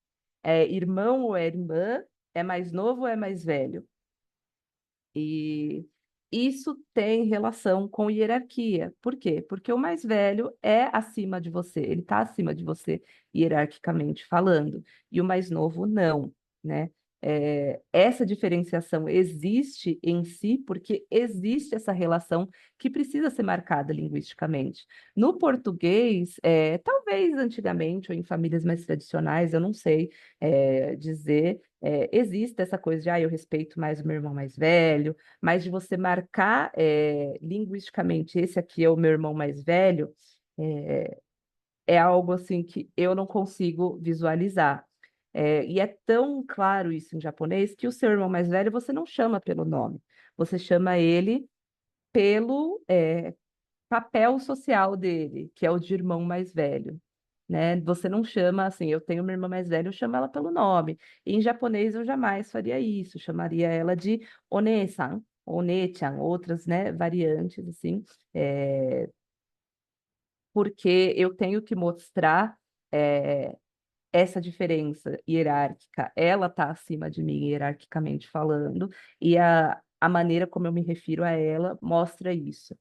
É irmão ou é irmã? É mais novo ou é mais velho? E isso tem relação com hierarquia. Por quê? Porque o mais velho é acima de você, ele está acima de você, hierarquicamente falando, e o mais novo não, né? Essa diferenciação existe em si porque existe essa relação que precisa ser marcada linguisticamente. No português, talvez antigamente ou em famílias mais tradicionais, eu não sei dizer, existe essa coisa de, eu respeito mais o meu irmão mais velho, mas de você marcar linguisticamente, esse aqui é o meu irmão mais velho, é algo assim que eu não consigo visualizar. E é tão claro isso em japonês que o seu irmão mais velho você não chama pelo nome, você chama ele pelo papel social dele, que é o de irmão mais velho. Né? Você não chama assim, eu tenho uma irmã mais velha, eu chamo ela pelo nome. Em japonês eu jamais faria isso, chamaria ela de One-san, One-chan, outras, né, variantes assim, é, porque eu tenho que mostrar é, essa diferença hierárquica. Ela está acima de mim hierarquicamente falando, e a maneira como eu me refiro a ela mostra isso.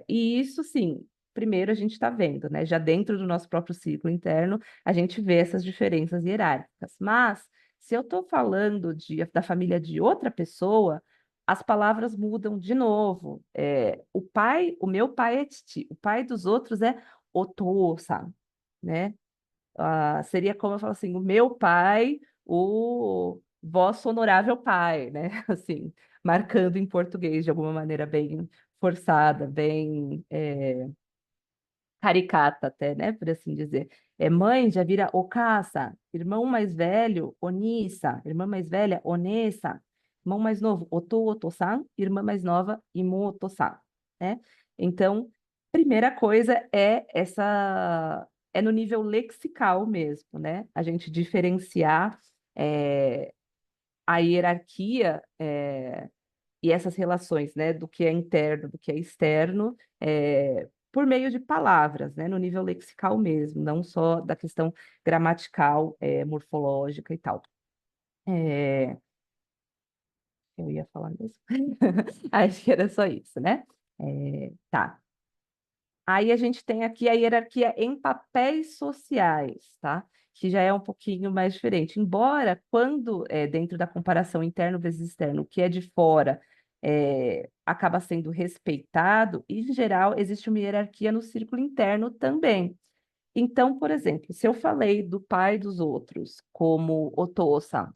E isso, sim, primeiro a gente está vendo, né? Já dentro do nosso próprio ciclo interno, a gente vê essas diferenças hierárquicas. Mas, se eu estou falando da família de outra pessoa, as palavras mudam de novo. O meu pai é titi, o pai dos outros é oto-san, né? Seria como eu falo assim, o meu pai, o vosso honorável pai, né? Assim, marcando em português de alguma maneira bem forçada, bem caricata até, né? Por assim dizer. Mãe já vira okasa, irmão mais velho, onisa, irmã mais velha, onesa, irmão mais novo, oto-san, irmã mais nova, imoto-san, né? Então, primeira coisa é no nível lexical mesmo, né? A gente diferenciar a hierarquia e essas relações, né, do que é interno, do que é externo, por meio de palavras, né, no nível lexical mesmo, não só da questão gramatical, morfológica e tal. É, eu ia falar mesmo? Acho que era só isso, né? Tá. Aí a gente tem aqui a hierarquia em papéis sociais, tá? Que já é um pouquinho mais diferente. Embora, quando dentro da comparação interno vezes externo, o que é de fora acaba sendo respeitado, em geral, existe uma hierarquia no círculo interno também. Então, por exemplo, se eu falei do pai dos outros como Otosa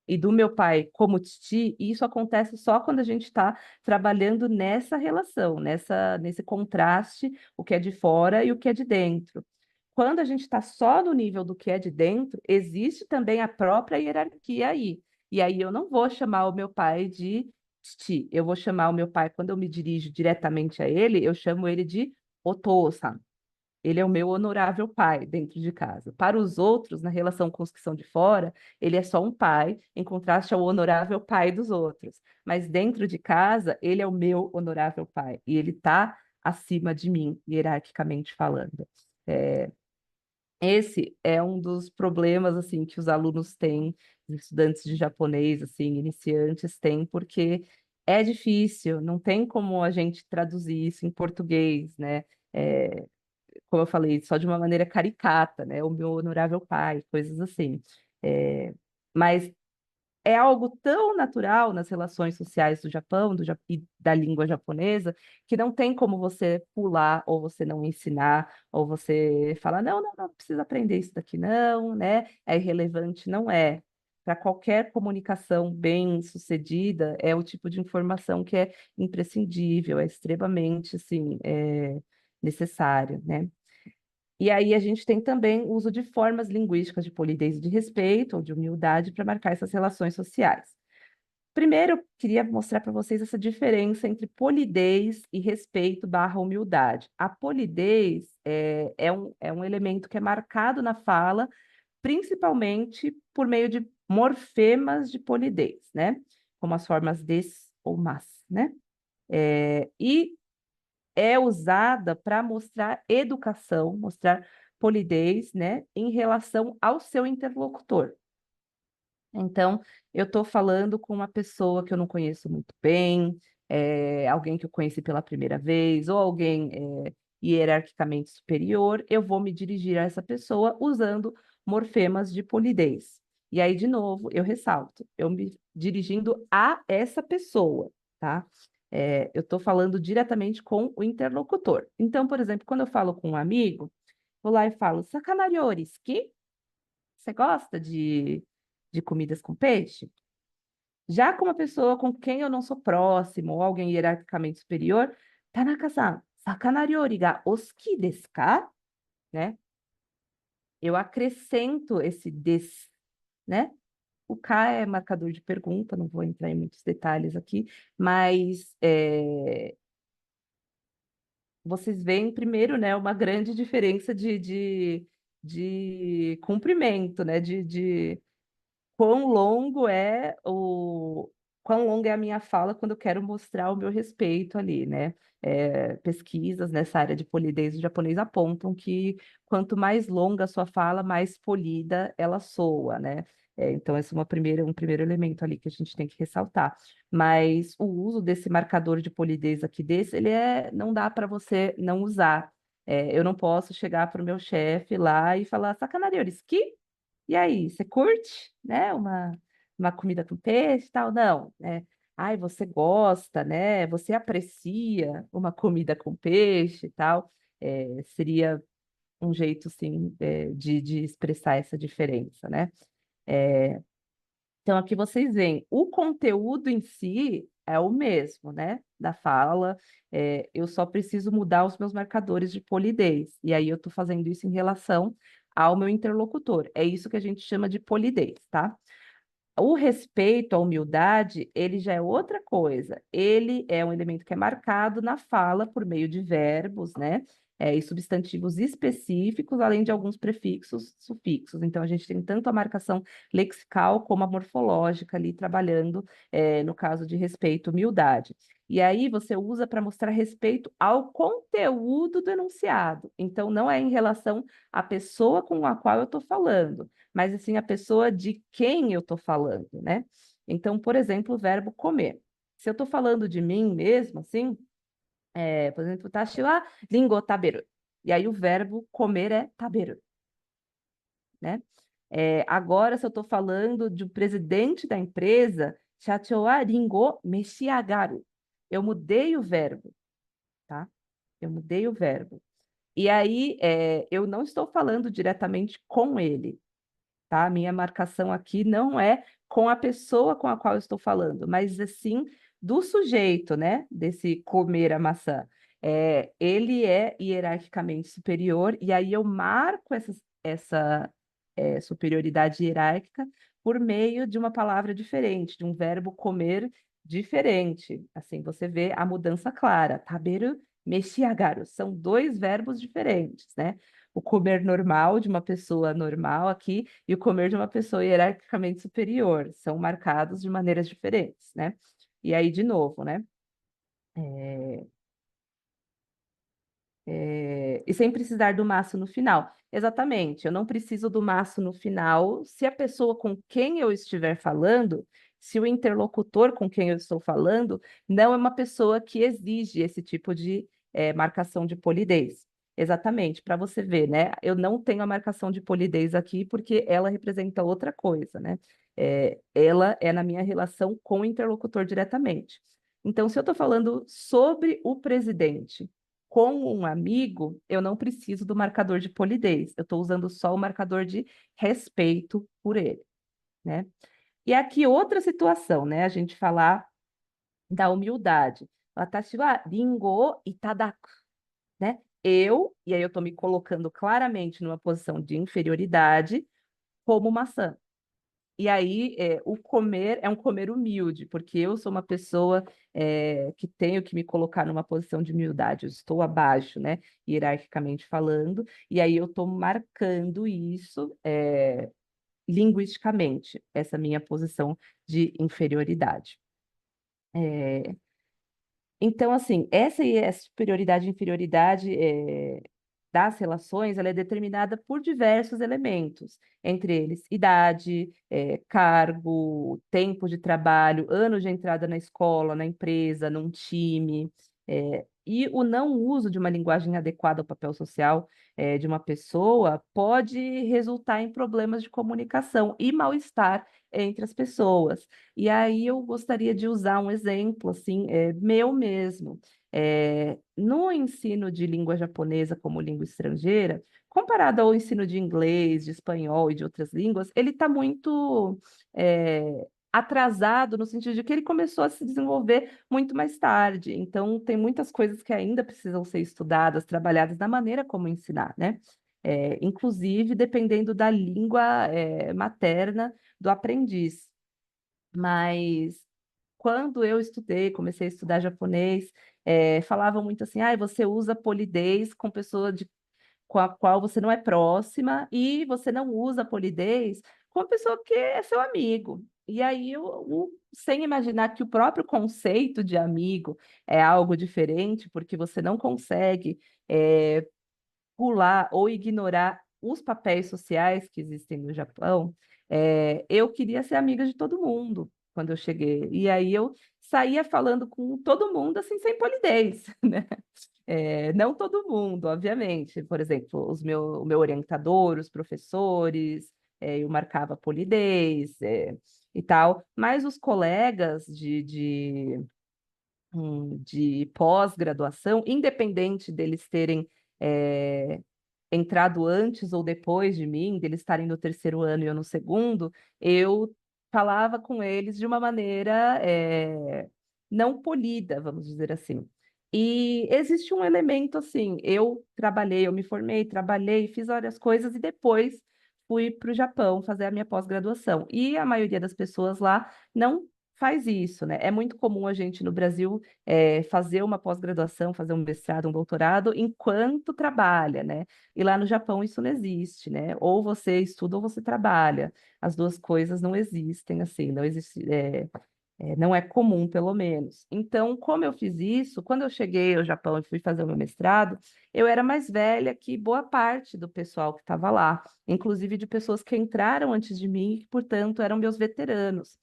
e do meu pai como Titi, isso acontece só quando a gente está trabalhando nessa relação, nesse contraste, o que é de fora e o que é de dentro. Quando a gente está só no nível do que é de dentro, existe também a própria hierarquia aí. E aí eu não vou chamar o meu pai de Titi, eu vou chamar o meu pai, quando eu me dirijo diretamente a ele, eu chamo ele de Otosa. Ele é o meu honorável pai dentro de casa. Para os outros, na relação com os que são de fora, ele é só um pai, em contraste ao honorável pai dos outros. Mas dentro de casa, ele é o meu honorável pai. E ele está acima de mim, hierarquicamente falando. É, esse é um dos problemas assim que os alunos têm, os estudantes de japonês, assim, iniciantes têm, porque é difícil, não tem como a gente traduzir isso em português, né? É, como eu falei, só de uma maneira caricata, né? O meu honorável pai, coisas assim. Mas é algo tão natural nas relações sociais do Japão e da língua japonesa que não tem como você pular ou você não ensinar ou você falar, não precisa aprender isso daqui não, né? É irrelevante, não é. Para qualquer comunicação bem sucedida, é o tipo de informação que é imprescindível, é extremamente, assim, necessário, né? E aí a gente tem também o uso de formas linguísticas de polidez e de respeito ou de humildade para marcar essas relações sociais. Primeiro, eu queria mostrar para vocês essa diferença entre polidez e respeito barra humildade. A polidez é um elemento que é marcado na fala, principalmente por meio de morfemas de polidez, né? Como as formas des ou mas, né? E é usada para mostrar educação, mostrar polidez, né, em relação ao seu interlocutor. Então, eu estou falando com uma pessoa que eu não conheço muito bem, alguém que eu conheci pela primeira vez, ou alguém hierarquicamente superior, eu vou me dirigir a essa pessoa usando morfemas de polidez. E aí, de novo, eu ressalto, eu me dirigindo a essa pessoa, tá? Eu estou falando diretamente com o interlocutor. Então, por exemplo, quando eu falo com um amigo, vou lá e falo, Sakanariores, que você gosta de comidas com peixe? Já com uma pessoa com quem eu não sou próximo, ou alguém hierarquicamente superior, Tanaka-san, sakanariori ga osuki desu ka? Né? Eu acrescento esse des, né? O K é marcador de pergunta, não vou entrar em muitos detalhes aqui, mas vocês veem primeiro, né, uma grande diferença de comprimento, né? De quão longo é o quão longa é a minha fala quando eu quero mostrar o meu respeito ali, né? Pesquisas nessa área de polidez do japonês apontam que quanto mais longa a sua fala, mais polida ela soa, né? Então, esse é um primeiro elemento ali que a gente tem que ressaltar. Mas o uso desse marcador de polidez aqui não dá para você não usar. Eu não posso chegar para o meu chefe lá e falar, sacanagem, que e aí, você curte, né, uma comida com peixe e tal? Não, né? Ai, você gosta, né? Você aprecia uma comida com peixe e tal? Seria um jeito, sim, de expressar essa diferença, né? Então, aqui vocês veem, o conteúdo em si é o mesmo, né? Da fala, eu só preciso mudar os meus marcadores de polidez. E aí eu estou fazendo isso em relação ao meu interlocutor. É isso que a gente chama de polidez, tá? O respeito, a humildade, ele já é outra coisa. Ele é um elemento que é marcado na fala por meio de verbos, né? E substantivos específicos, além de alguns prefixos, sufixos. Então, a gente tem tanto a marcação lexical como a morfológica ali trabalhando, no caso de respeito, humildade. E aí você usa para mostrar respeito ao conteúdo do enunciado. Então, não é em relação à pessoa com a qual eu estou falando, mas assim a pessoa de quem eu estou falando, né? Então, por exemplo, o verbo comer. Se eu estou falando de mim mesmo, assim, por exemplo, tashi wa ringo taberu. E aí o verbo comer é taberu, né? Agora, se eu estou falando de um presidente da empresa, shacho wa ringo meshiagaru. Eu mudei o verbo, tá? Eu mudei o verbo. E aí, eu não estou falando diretamente com ele, tá? A minha marcação aqui não é com a pessoa com a qual eu estou falando, mas sim do sujeito, né? Desse comer a maçã. Ele é hierarquicamente superior, e aí eu marco essa superioridade hierárquica por meio de uma palavra diferente, de um verbo comer diferente. Assim, você vê a mudança clara. Taberu, meshiagaru. São dois verbos diferentes, né? O comer normal de uma pessoa normal aqui e o comer de uma pessoa hierarquicamente superior. São marcados de maneiras diferentes, né? E aí, de novo, né? E sem precisar do maço no final. Exatamente, eu não preciso do maço no final se a pessoa com quem eu estiver falando, se o interlocutor com quem eu estou falando, não é uma pessoa que exige esse tipo de marcação de polidez. Exatamente, para você ver, né? Eu não tenho a marcação de polidez aqui porque ela representa outra coisa, né? Ela é na minha relação com o interlocutor diretamente. Então, se eu estou falando sobre o presidente com um amigo, eu não preciso do marcador de polidez. Eu estou usando só o marcador de respeito por ele, né? E aqui outra situação, né? A gente falar da humildade. Watashi wa ringo o itadaku, né? E aí eu estou me colocando claramente numa posição de inferioridade como maçã. E aí, o comer é um comer humilde, porque eu sou uma pessoa que tenho que me colocar numa posição de humildade. Eu estou abaixo, né, hierarquicamente falando, e aí eu estou marcando isso linguisticamente, essa minha posição de inferioridade. É, então, assim, essa superioridade e inferioridade das relações, ela é determinada por diversos elementos, entre eles idade, cargo, tempo de trabalho, anos de entrada na escola, na empresa, num time, e o não uso de uma linguagem adequada ao papel social, de uma pessoa pode resultar em problemas de comunicação e mal-estar entre as pessoas. E aí eu gostaria de usar um exemplo, assim, meu mesmo. No ensino de língua japonesa como língua estrangeira, comparado ao ensino de inglês, de espanhol e de outras línguas, ele está muito atrasado no sentido de que ele começou a se desenvolver muito mais tarde. Então, tem muitas coisas que ainda precisam ser estudadas, trabalhadas na maneira como ensinar, né? Inclusive, dependendo da língua materna do aprendiz. Mas quando eu estudei, comecei a estudar japonês, falavam muito assim, você usa polidez com pessoa com a qual você não é próxima e você não usa polidez com a pessoa que é seu amigo. E aí, sem imaginar que o próprio conceito de amigo é algo diferente, porque você não consegue pular ou ignorar os papéis sociais que existem no Japão, eu queria ser amiga de todo mundo quando eu cheguei. E aí eu saía falando com todo mundo assim, sem polidez, né? Não todo mundo, obviamente. Por exemplo, o meu orientador, os professores, eu marcava polidez, e tal, mas os colegas de pós-graduação, independente deles terem entrado antes ou depois de mim, deles estarem no terceiro ano e eu no segundo, eu falava com eles de uma maneira não polida, vamos dizer assim. E existe um elemento assim, eu me formei, trabalhei, fiz várias coisas e depois fui para o Japão fazer a minha pós-graduação. E a maioria das pessoas lá não faz isso, né? É muito comum a gente no Brasil fazer uma pós-graduação, fazer um mestrado, um doutorado, enquanto trabalha, né? E lá no Japão isso não existe, né? Ou você estuda ou você trabalha. As duas coisas não existem, assim, não existe, não é comum, pelo menos. Então, como eu fiz isso, quando eu cheguei ao Japão e fui fazer o meu mestrado, eu era mais velha que boa parte do pessoal que estava lá, inclusive de pessoas que entraram antes de mim e que, portanto, eram meus veteranos.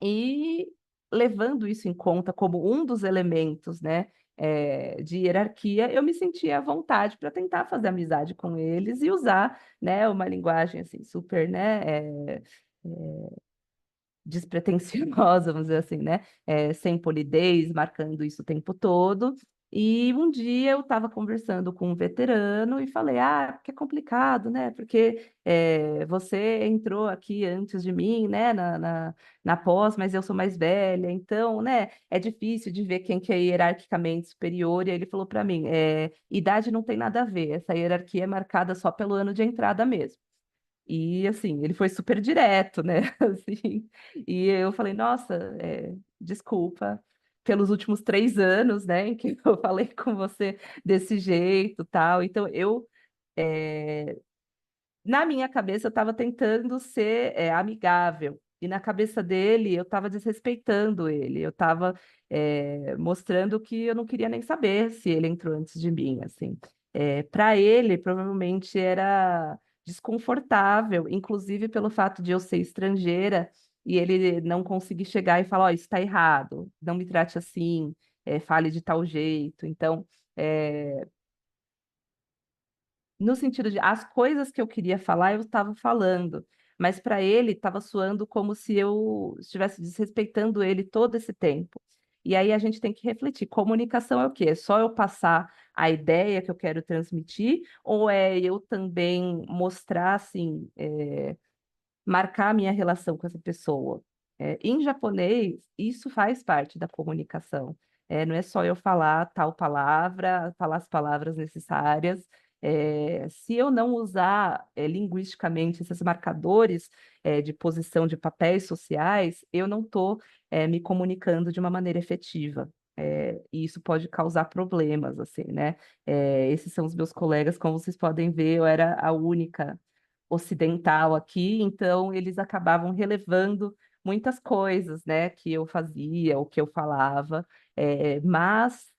E levando isso em conta como um dos elementos, né, de hierarquia, eu me sentia à vontade para tentar fazer amizade com eles e usar, né, uma linguagem assim super, né, despretensiosa, vamos dizer assim, né? Sem polidez, marcando isso o tempo todo. E um dia eu estava conversando com um veterano e falei, que é complicado, né? Porque você entrou aqui antes de mim, né? Na pós, mas eu sou mais velha, então, né? É difícil de ver quem que é hierarquicamente superior. E aí ele falou para mim, idade não tem nada a ver, essa hierarquia é marcada só pelo ano de entrada mesmo. E assim, ele foi super direto, né? Assim, e eu falei, nossa, desculpa pelos últimos 3 anos, né, em que eu falei com você desse jeito, tal. Então, na minha cabeça, eu estava tentando ser amigável. E na cabeça dele, eu estava desrespeitando ele. Eu estava mostrando que eu não queria nem saber se ele entrou antes de mim, assim. Para ele, provavelmente era desconfortável, inclusive pelo fato de eu ser estrangeira e ele não conseguir chegar e falar, ó, isso está errado, não me trate assim, fale de tal jeito. Então, é, no sentido de as coisas que eu queria falar, eu estava falando, mas para ele estava soando como se eu estivesse desrespeitando ele todo esse tempo. E aí a gente tem que refletir: comunicação é o quê? É só eu passar a ideia que eu quero transmitir, ou é eu também mostrar assim, marcar a minha relação com essa pessoa? Em japonês, isso faz parte da comunicação. Não é só eu falar tal palavra, falar as palavras necessárias. Se eu não usar linguisticamente esses marcadores de posição de papéis sociais, eu não estou me comunicando de uma maneira efetiva. E isso pode causar problemas, assim, né? Esses são os meus colegas, como vocês podem ver, eu era a única ocidental aqui, então eles acabavam relevando muitas coisas, né, que eu fazia, o que eu falava, mas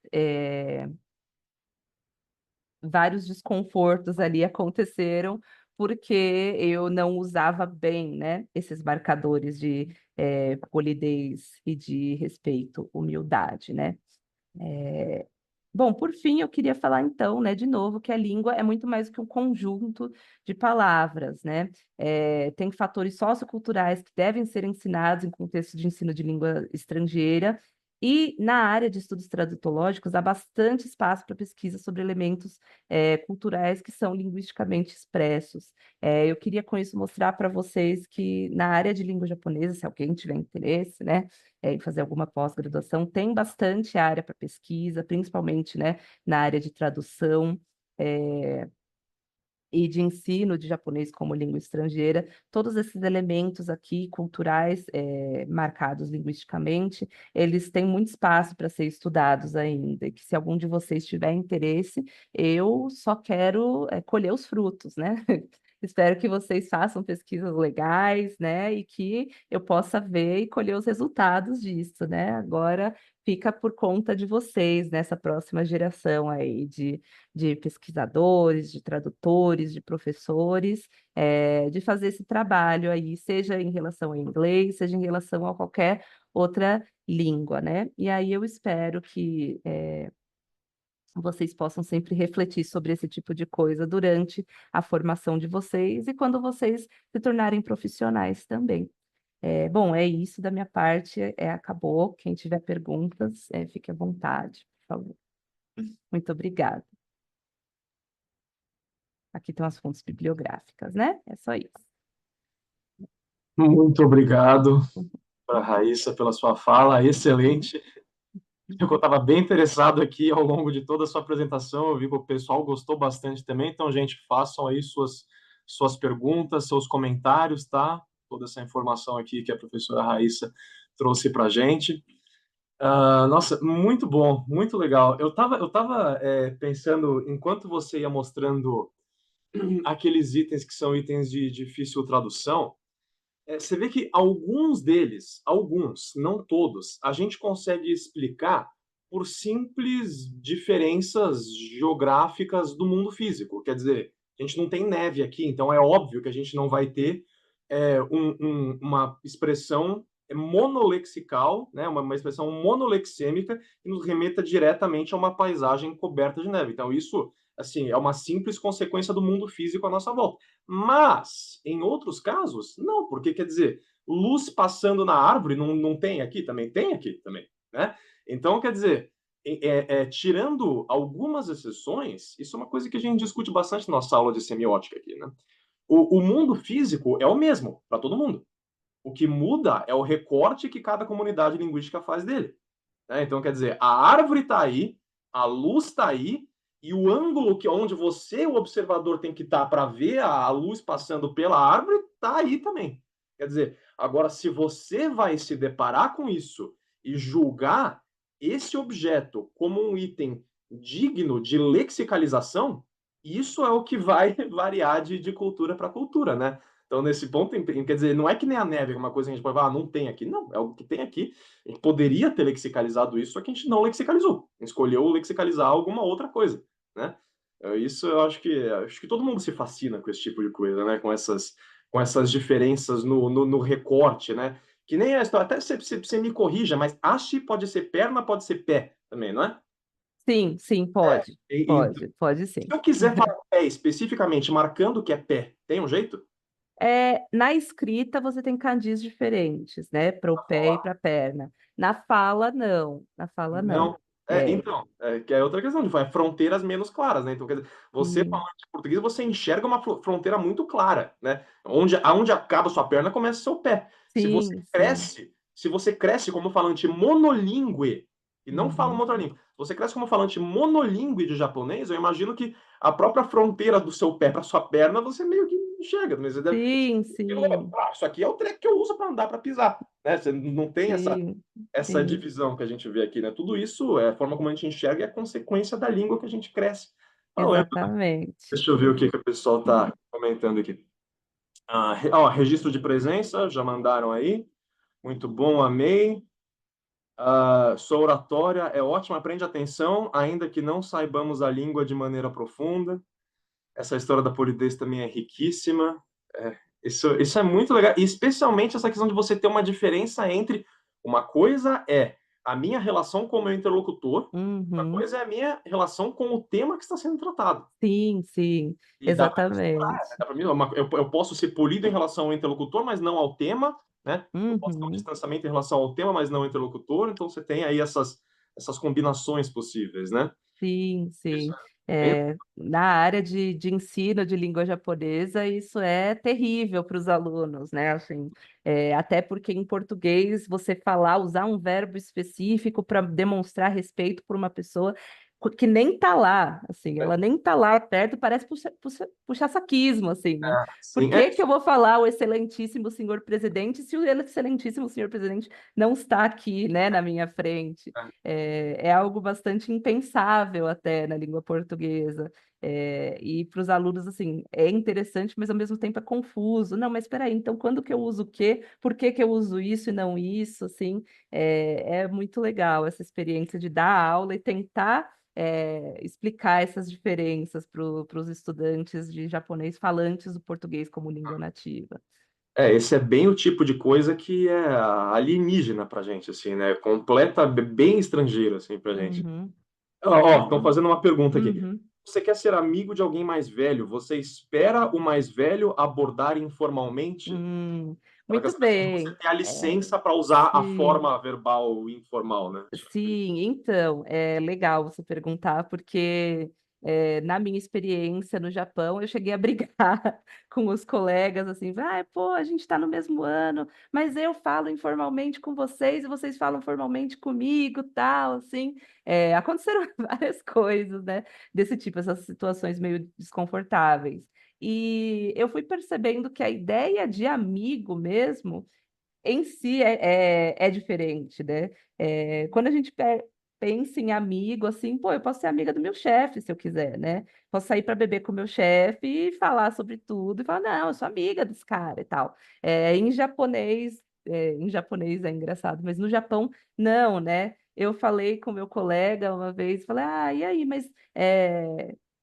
vários desconfortos ali aconteceram porque eu não usava bem, né, esses marcadores de polidez e de respeito, humildade, né? É, Bom, por fim, eu queria falar então, né, de novo, que a língua é muito mais do que um conjunto de palavras, né? Tem fatores socioculturais que devem ser ensinados em contexto de ensino de língua estrangeira, e na área de estudos tradutológicos há bastante espaço para pesquisa sobre elementos culturais que são linguisticamente expressos. Eu queria com isso mostrar para vocês que na área de língua japonesa, se alguém tiver interesse, né, em fazer alguma pós-graduação, tem bastante área para pesquisa, principalmente, né, na área de tradução, é, e de ensino de japonês como língua estrangeira. Todos esses elementos aqui, culturais, marcados linguisticamente, eles têm muito espaço para ser estudados ainda, e que se algum de vocês tiver interesse, eu só quero colher os frutos, né? Espero que vocês façam pesquisas legais, né? E que eu possa ver e colher os resultados disso, né? Agora fica por conta de vocês nessa próxima geração aí de pesquisadores, de tradutores, de professores, de fazer esse trabalho aí, seja em relação ao inglês, seja em relação a qualquer outra língua, né? E aí eu espero que vocês possam sempre refletir sobre esse tipo de coisa durante a formação de vocês e quando vocês se tornarem profissionais também. Bom, é isso da minha parte, acabou. Quem tiver perguntas, fique à vontade, por favor. Muito obrigada. Aqui estão as fontes bibliográficas, né? É só isso. Muito obrigado, Raíssa, pela sua fala, excelente. Eu estava bem interessado aqui ao longo de toda a sua apresentação, eu vi que o pessoal gostou bastante também, então, gente, façam aí suas perguntas, seus comentários, tá? Toda essa informação aqui que a professora Raíssa trouxe para a gente. Nossa, muito bom, muito legal. Eu tava pensando, enquanto você ia mostrando aqueles itens que são itens de difícil tradução, você vê que alguns deles, alguns, não todos, a gente consegue explicar por simples diferenças geográficas do mundo físico. Quer dizer, a gente não tem neve aqui, então é óbvio que a gente não vai ter uma expressão monolexical, né, uma expressão monolexêmica que nos remeta diretamente a uma paisagem coberta de neve. Então, isso, assim, é uma simples consequência do mundo físico à nossa volta. Mas, em outros casos, não, porque, quer dizer, luz passando na árvore não tem aqui? Também tem aqui, também, né? Então, quer dizer, tirando algumas exceções, isso é uma coisa que a gente discute bastante na nossa aula de semiótica aqui, né? O mundo físico é o mesmo para todo mundo. O que muda é o recorte que cada comunidade linguística faz dele, né? Então, quer dizer, a árvore está aí, a luz está aí, e o ângulo onde você, o observador, tem que estar para ver a luz passando pela árvore está aí também. Quer dizer, agora, se você vai se deparar com isso e julgar esse objeto como um item digno de lexicalização, isso é o que vai variar de cultura para cultura, né? Então, nesse ponto, quer dizer, não é que nem a neve, uma coisa que a gente pode falar, não tem aqui. Não, é o que tem aqui. A gente poderia ter lexicalizado isso, só que a gente não lexicalizou. A gente escolheu lexicalizar alguma outra coisa, né? Isso eu acho que todo mundo se fascina com esse tipo de coisa, né? Com essas diferenças no recorte, né? Que nem a história, até você me corrija, mas haste pode ser perna, pode ser pé também, não é? Sim, sim, pode. Pode Se sim. eu quiser falar pé especificamente, marcando que é pé, tem um jeito? Na escrita você tem candis diferentes, né? Para o pé e para a perna. Na fala, não. Na fala, não. Não. É, Então, que é outra questão, fronteiras menos claras, né? Então, quer dizer, você sim, falando de português, você enxerga uma fronteira muito clara, né? Aonde acaba a sua perna, começa o seu pé. sim, sim. Se você cresce como falante monolíngue, e não fala uma Uhum. outra língua, se você cresce como falante monolíngue de japonês, eu imagino que a própria fronteira do seu pé para sua perna, você meio que enxerga. Mas você deve, Sim, sim, isso aqui é o treco que eu uso para andar, para pisar, né? Você não tem sim, essa sim. divisão que a gente vê aqui, né? Tudo isso é a forma como a gente enxerga e é consequência da língua que a gente cresce falando. Exatamente. Deixa eu ver o que o pessoal está comentando aqui. Registro de presença, já mandaram aí. Muito bom, amei. Sua oratória é ótima, prende atenção, ainda que não saibamos a língua de maneira profunda. Essa história da polidez também é riquíssima. Isso é muito legal, e especialmente essa questão de você ter uma diferença entre uma coisa é a minha relação com o meu interlocutor, outra Uhum. coisa é a minha relação com o tema que está sendo tratado. Sim, sim, E dá para misturar, exatamente. né? Dá pra mim, eu posso ser polido em relação ao interlocutor, mas não ao tema, né? Eu posso ter um Uhum. distanciamento em relação ao tema, mas não ao interlocutor, então você tem aí essas combinações possíveis, né? Sim, Isso sim. é bem. Na área de ensino de língua japonesa, isso é terrível para os alunos, né? Assim, até porque em português você falar, usar um verbo específico para demonstrar respeito por uma pessoa que nem está lá, assim, ela nem está lá perto, parece puxa-saquismo, assim, né? Por Sim, que que eu vou falar o excelentíssimo senhor presidente se o excelentíssimo senhor presidente não está aqui, né, na minha frente? É algo bastante impensável até na língua portuguesa. E para os alunos, assim, é interessante, mas ao mesmo tempo é confuso. Não, mas espera aí, então quando que eu uso o quê? Por que que eu uso isso e não isso? Assim, é muito legal essa experiência de dar aula e tentar explicar essas diferenças para os estudantes de japonês falantes do português como língua nativa. esse é bem o tipo de coisa que é alienígena pra gente, assim, né? Completa, bem estrangeiro, assim, pra gente. Uhum, Estão fazendo uma pergunta aqui. uhum. Você quer ser amigo de alguém mais velho? Você espera o mais velho abordar informalmente? Hum, Ela muito quer saber se você bem. tem a licença para usar a Sim. forma verbal informal, né? Sim, então, é legal você perguntar, porque na minha experiência no Japão, eu cheguei a brigar com os colegas, assim, pô, a gente está no mesmo ano, mas eu falo informalmente com vocês e vocês falam formalmente comigo, tal, assim. Aconteceram várias coisas, né, desse tipo, essas situações meio desconfortáveis. E eu fui percebendo que a ideia de amigo mesmo em si é diferente, né? Quando a gente pensa em amigo, assim, pô, eu posso ser amiga do meu chefe se eu quiser, né? Posso sair para beber com o meu chefe e falar sobre tudo e falar, não, eu sou amiga desse cara e tal. Em japonês é engraçado, mas no Japão, não, né? Eu falei com meu colega uma vez, falei, e aí, mas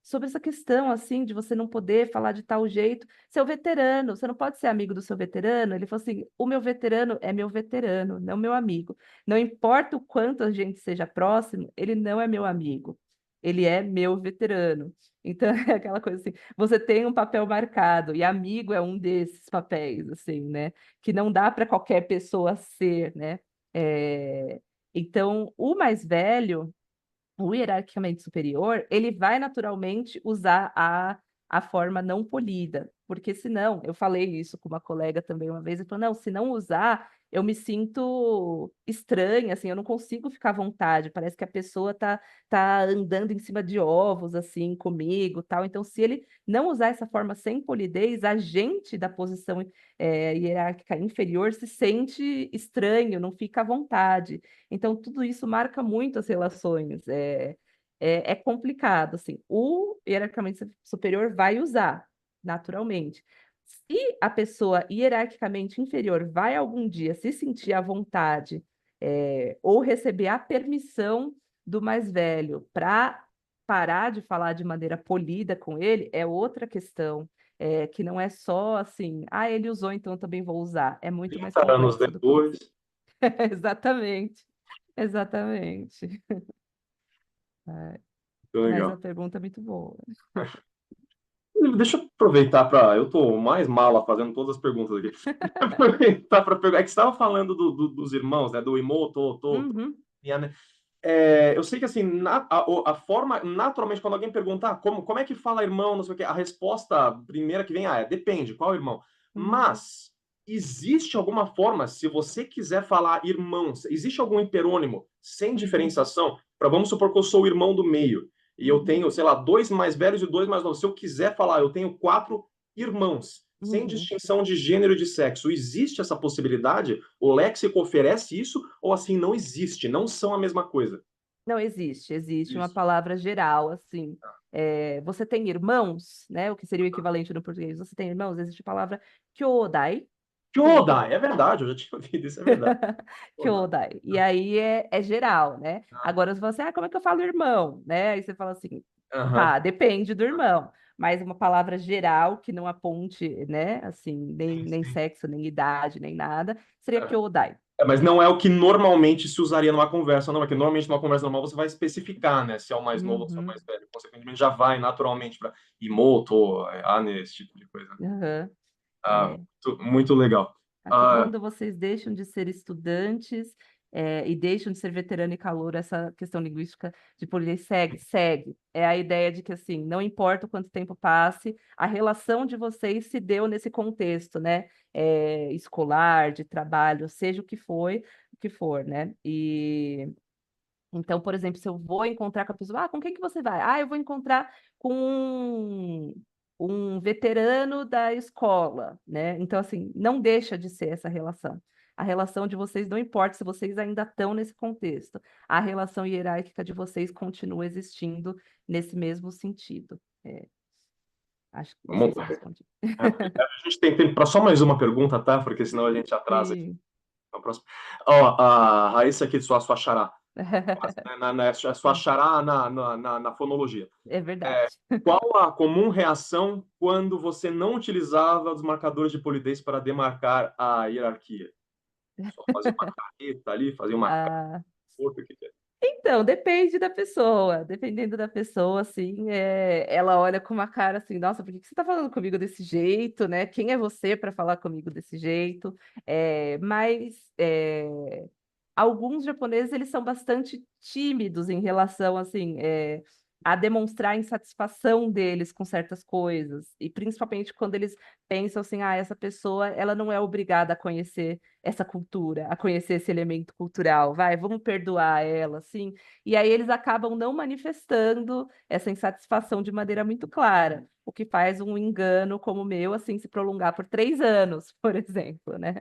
sobre essa questão, assim, de você não poder falar de tal jeito. Seu veterano, você não pode ser amigo do seu veterano? Ele falou assim, o meu veterano é meu veterano, não meu amigo. Não importa o quanto a gente seja próximo, ele não é meu amigo. Ele é meu veterano. Então, é aquela coisa assim, você tem um papel marcado, e amigo é um desses papéis, assim, né? Que não dá para qualquer pessoa ser, né? É, então, o mais velho, o hierarquicamente superior, ele vai naturalmente usar a forma não polida, porque senão, eu falei isso com uma colega também uma vez, e falou, não, se não usar, eu me sinto estranha, assim, eu não consigo ficar à vontade, parece que a pessoa tá andando em cima de ovos, assim, comigo, tal, então se ele não usar essa forma sem polidez, a gente da posição hierárquica inferior se sente estranho, não fica à vontade, então, tudo isso marca muito as relações. É complicado, assim. O hierarquicamente superior vai usar, naturalmente. Se a pessoa hierarquicamente inferior vai algum dia se sentir à vontade, ou receber a permissão do mais velho para parar de falar de maneira polida com ele, é outra questão. Que não é só assim, ah, ele usou, então eu também vou usar. É muito mais 30 anos complexo do que depois. isso. Exatamente. Exatamente. É, Muito mas a legal. pergunta é muito boa. Deixa eu aproveitar para. Eu tô mais mala fazendo todas as perguntas aqui. Aproveitar para perguntar. É que você estava falando dos irmãos, né? Do Imoto, Toto, Uhum, né? Eu sei que assim, a forma, naturalmente, quando alguém pergunta como é que fala irmão, não sei o quê, a resposta primeira que vem depende, qual irmão? uhum, Mas existe alguma forma, se você quiser falar irmãos, existe algum hiperônimo sem uhum, diferenciação? Para vamos supor que eu sou o irmão do meio e eu uhum, tenho, sei lá, dois mais velhos e dois mais novos. Se eu quiser falar, eu tenho quatro irmãos, sem uhum. distinção de gênero e de sexo. Existe essa possibilidade? O léxico oferece isso ou assim não existe? Não são a mesma coisa? Não, existe uma Isso. palavra geral, assim. Você tem irmãos, né? O que seria o equivalente no português? Você tem irmãos? Existe a palavra kyodai, Kyodai, é verdade, eu já tinha ouvido isso, é verdade. Kyodai. kyodai. E aí é geral, né? Ah, Agora você fala assim, como é que eu falo irmão, né? Aí você fala assim, aham. tá, depende do irmão. Mas uma palavra geral que não aponte, né? Assim, Sim, nem sim. sexo, nem idade, nem nada, seria É. kyodai. Mas não é o que normalmente se usaria numa conversa, não. É que normalmente numa conversa normal você vai especificar, né? Se é o mais novo ou se é o Uhum, mais velho. Consequentemente, já vai naturalmente para imoto, ane, esse tipo de coisa. uhum. Ah, muito legal. Aqui, Ah, quando vocês deixam de ser estudantes, e deixam de ser veterano e calouro, essa questão linguística de polidez segue. É a ideia de que, assim, não importa o quanto tempo passe, a relação de vocês se deu nesse contexto, né? Escolar, de trabalho, seja o que for, né? Então, por exemplo, se eu vou encontrar com a pessoa, com quem que você vai? Eu vou encontrar com um veterano da escola, né? Então, assim, não deixa de ser essa relação. A relação de vocês não importa se vocês ainda estão nesse contexto. A relação hierárquica de vocês continua existindo nesse mesmo sentido. Acho que não sei vamos, se eu respondi. a gente tem tempo para só mais uma pergunta, tá? Porque senão a gente atrasa aqui. Sim. Na próxima. Ó, a Raíssa aqui de sua xará. Sua xará na fonologia. É verdade. Qual a comum reação quando você não utilizava os marcadores de polidez para demarcar a hierarquia? Só fazer uma careta ali, fazer uma Ah, carta, o que é? então, depende da pessoa. Dependendo da pessoa, assim, ela olha com uma cara assim, nossa, por que que você está falando comigo desse jeito, né? Quem é você para falar comigo desse jeito? Mas alguns japoneses, eles são bastante tímidos em relação, assim, a demonstrar a insatisfação deles com certas coisas. E principalmente quando eles pensam assim, essa pessoa, ela não é obrigada a conhecer essa cultura, a conhecer esse elemento cultural, vamos perdoar ela, assim. E aí eles acabam não manifestando essa insatisfação de maneira muito clara, o que faz um engano como o meu, assim, se prolongar por 3 anos, por exemplo, né?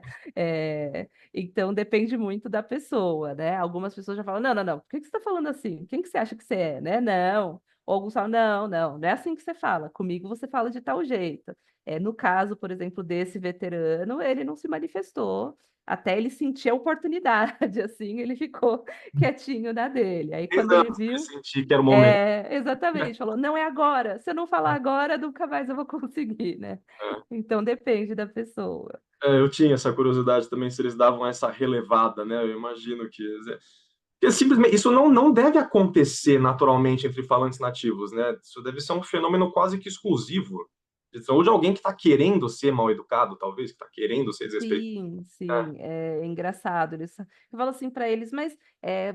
Então depende muito da pessoa, né? Algumas pessoas já falam, não, por que que você está falando assim? Quem que você acha que você é, né? Não. Ou alguns falam, não, não, não é assim que você fala, comigo você fala de tal jeito. No caso, por exemplo, desse veterano, ele não se manifestou, até ele sentir a oportunidade, assim, ele ficou quietinho na dele. Aí 3 quando ele anos para ele viu, sentir que era o momento. exatamente, falou, não é agora, se eu não falar agora, nunca mais eu vou conseguir, né? Então depende da pessoa. Eu tinha essa curiosidade também se eles davam essa relevada, né? Eu imagino que porque simplesmente isso não deve acontecer naturalmente entre falantes nativos, né? Isso deve ser um fenômeno quase que exclusivo, ou de alguém que está querendo ser mal educado, talvez, que está querendo ser desrespeitoso. Sim, sim, é engraçado. Eu falo assim para eles, mas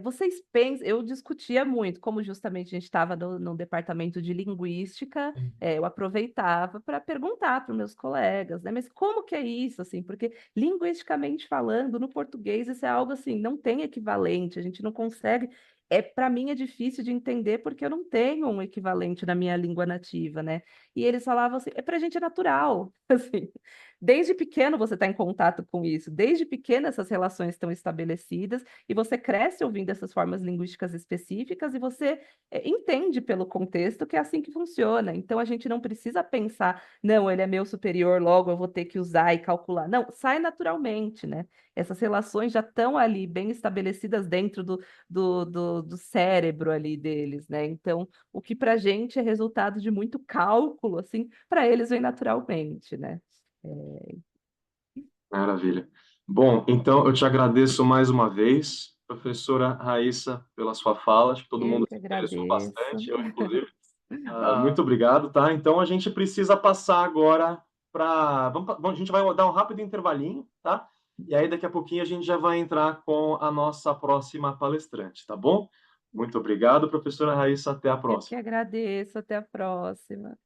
vocês pensam. Eu discutia muito, como justamente a gente estava no departamento de linguística, eu aproveitava para perguntar para os meus colegas, né? Mas como que é isso, assim? Porque linguisticamente falando, no português, isso é algo assim, não tem equivalente, a gente não consegue. Para mim é difícil de entender porque eu não tenho um equivalente na minha língua nativa, né? E eles falavam assim, para a gente é natural, assim. Desde pequeno você está em contato com isso, desde pequeno essas relações estão estabelecidas e você cresce ouvindo essas formas linguísticas específicas e você entende pelo contexto que é assim que funciona. Então a gente não precisa pensar, não, ele é meu superior, logo eu vou ter que usar e calcular. Não, sai naturalmente, né? Essas relações já estão ali bem estabelecidas dentro do cérebro ali deles, né? Então, o que para a gente é resultado de muito cálculo, assim, para eles vem naturalmente, né? Maravilha. Bom, então eu te agradeço mais uma vez, professora Raíssa, pela sua fala. Acho que todo Eu mundo que se interessou agradeço. bastante, eu inclusive. Muito obrigado, tá? Então a gente precisa passar agora para. A gente vai dar um rápido intervalinho, tá? E aí daqui a pouquinho a gente já vai entrar com a nossa próxima palestrante, tá bom? Muito obrigado, professora Raíssa. Até a Eu que próxima. agradeço. Até a próxima.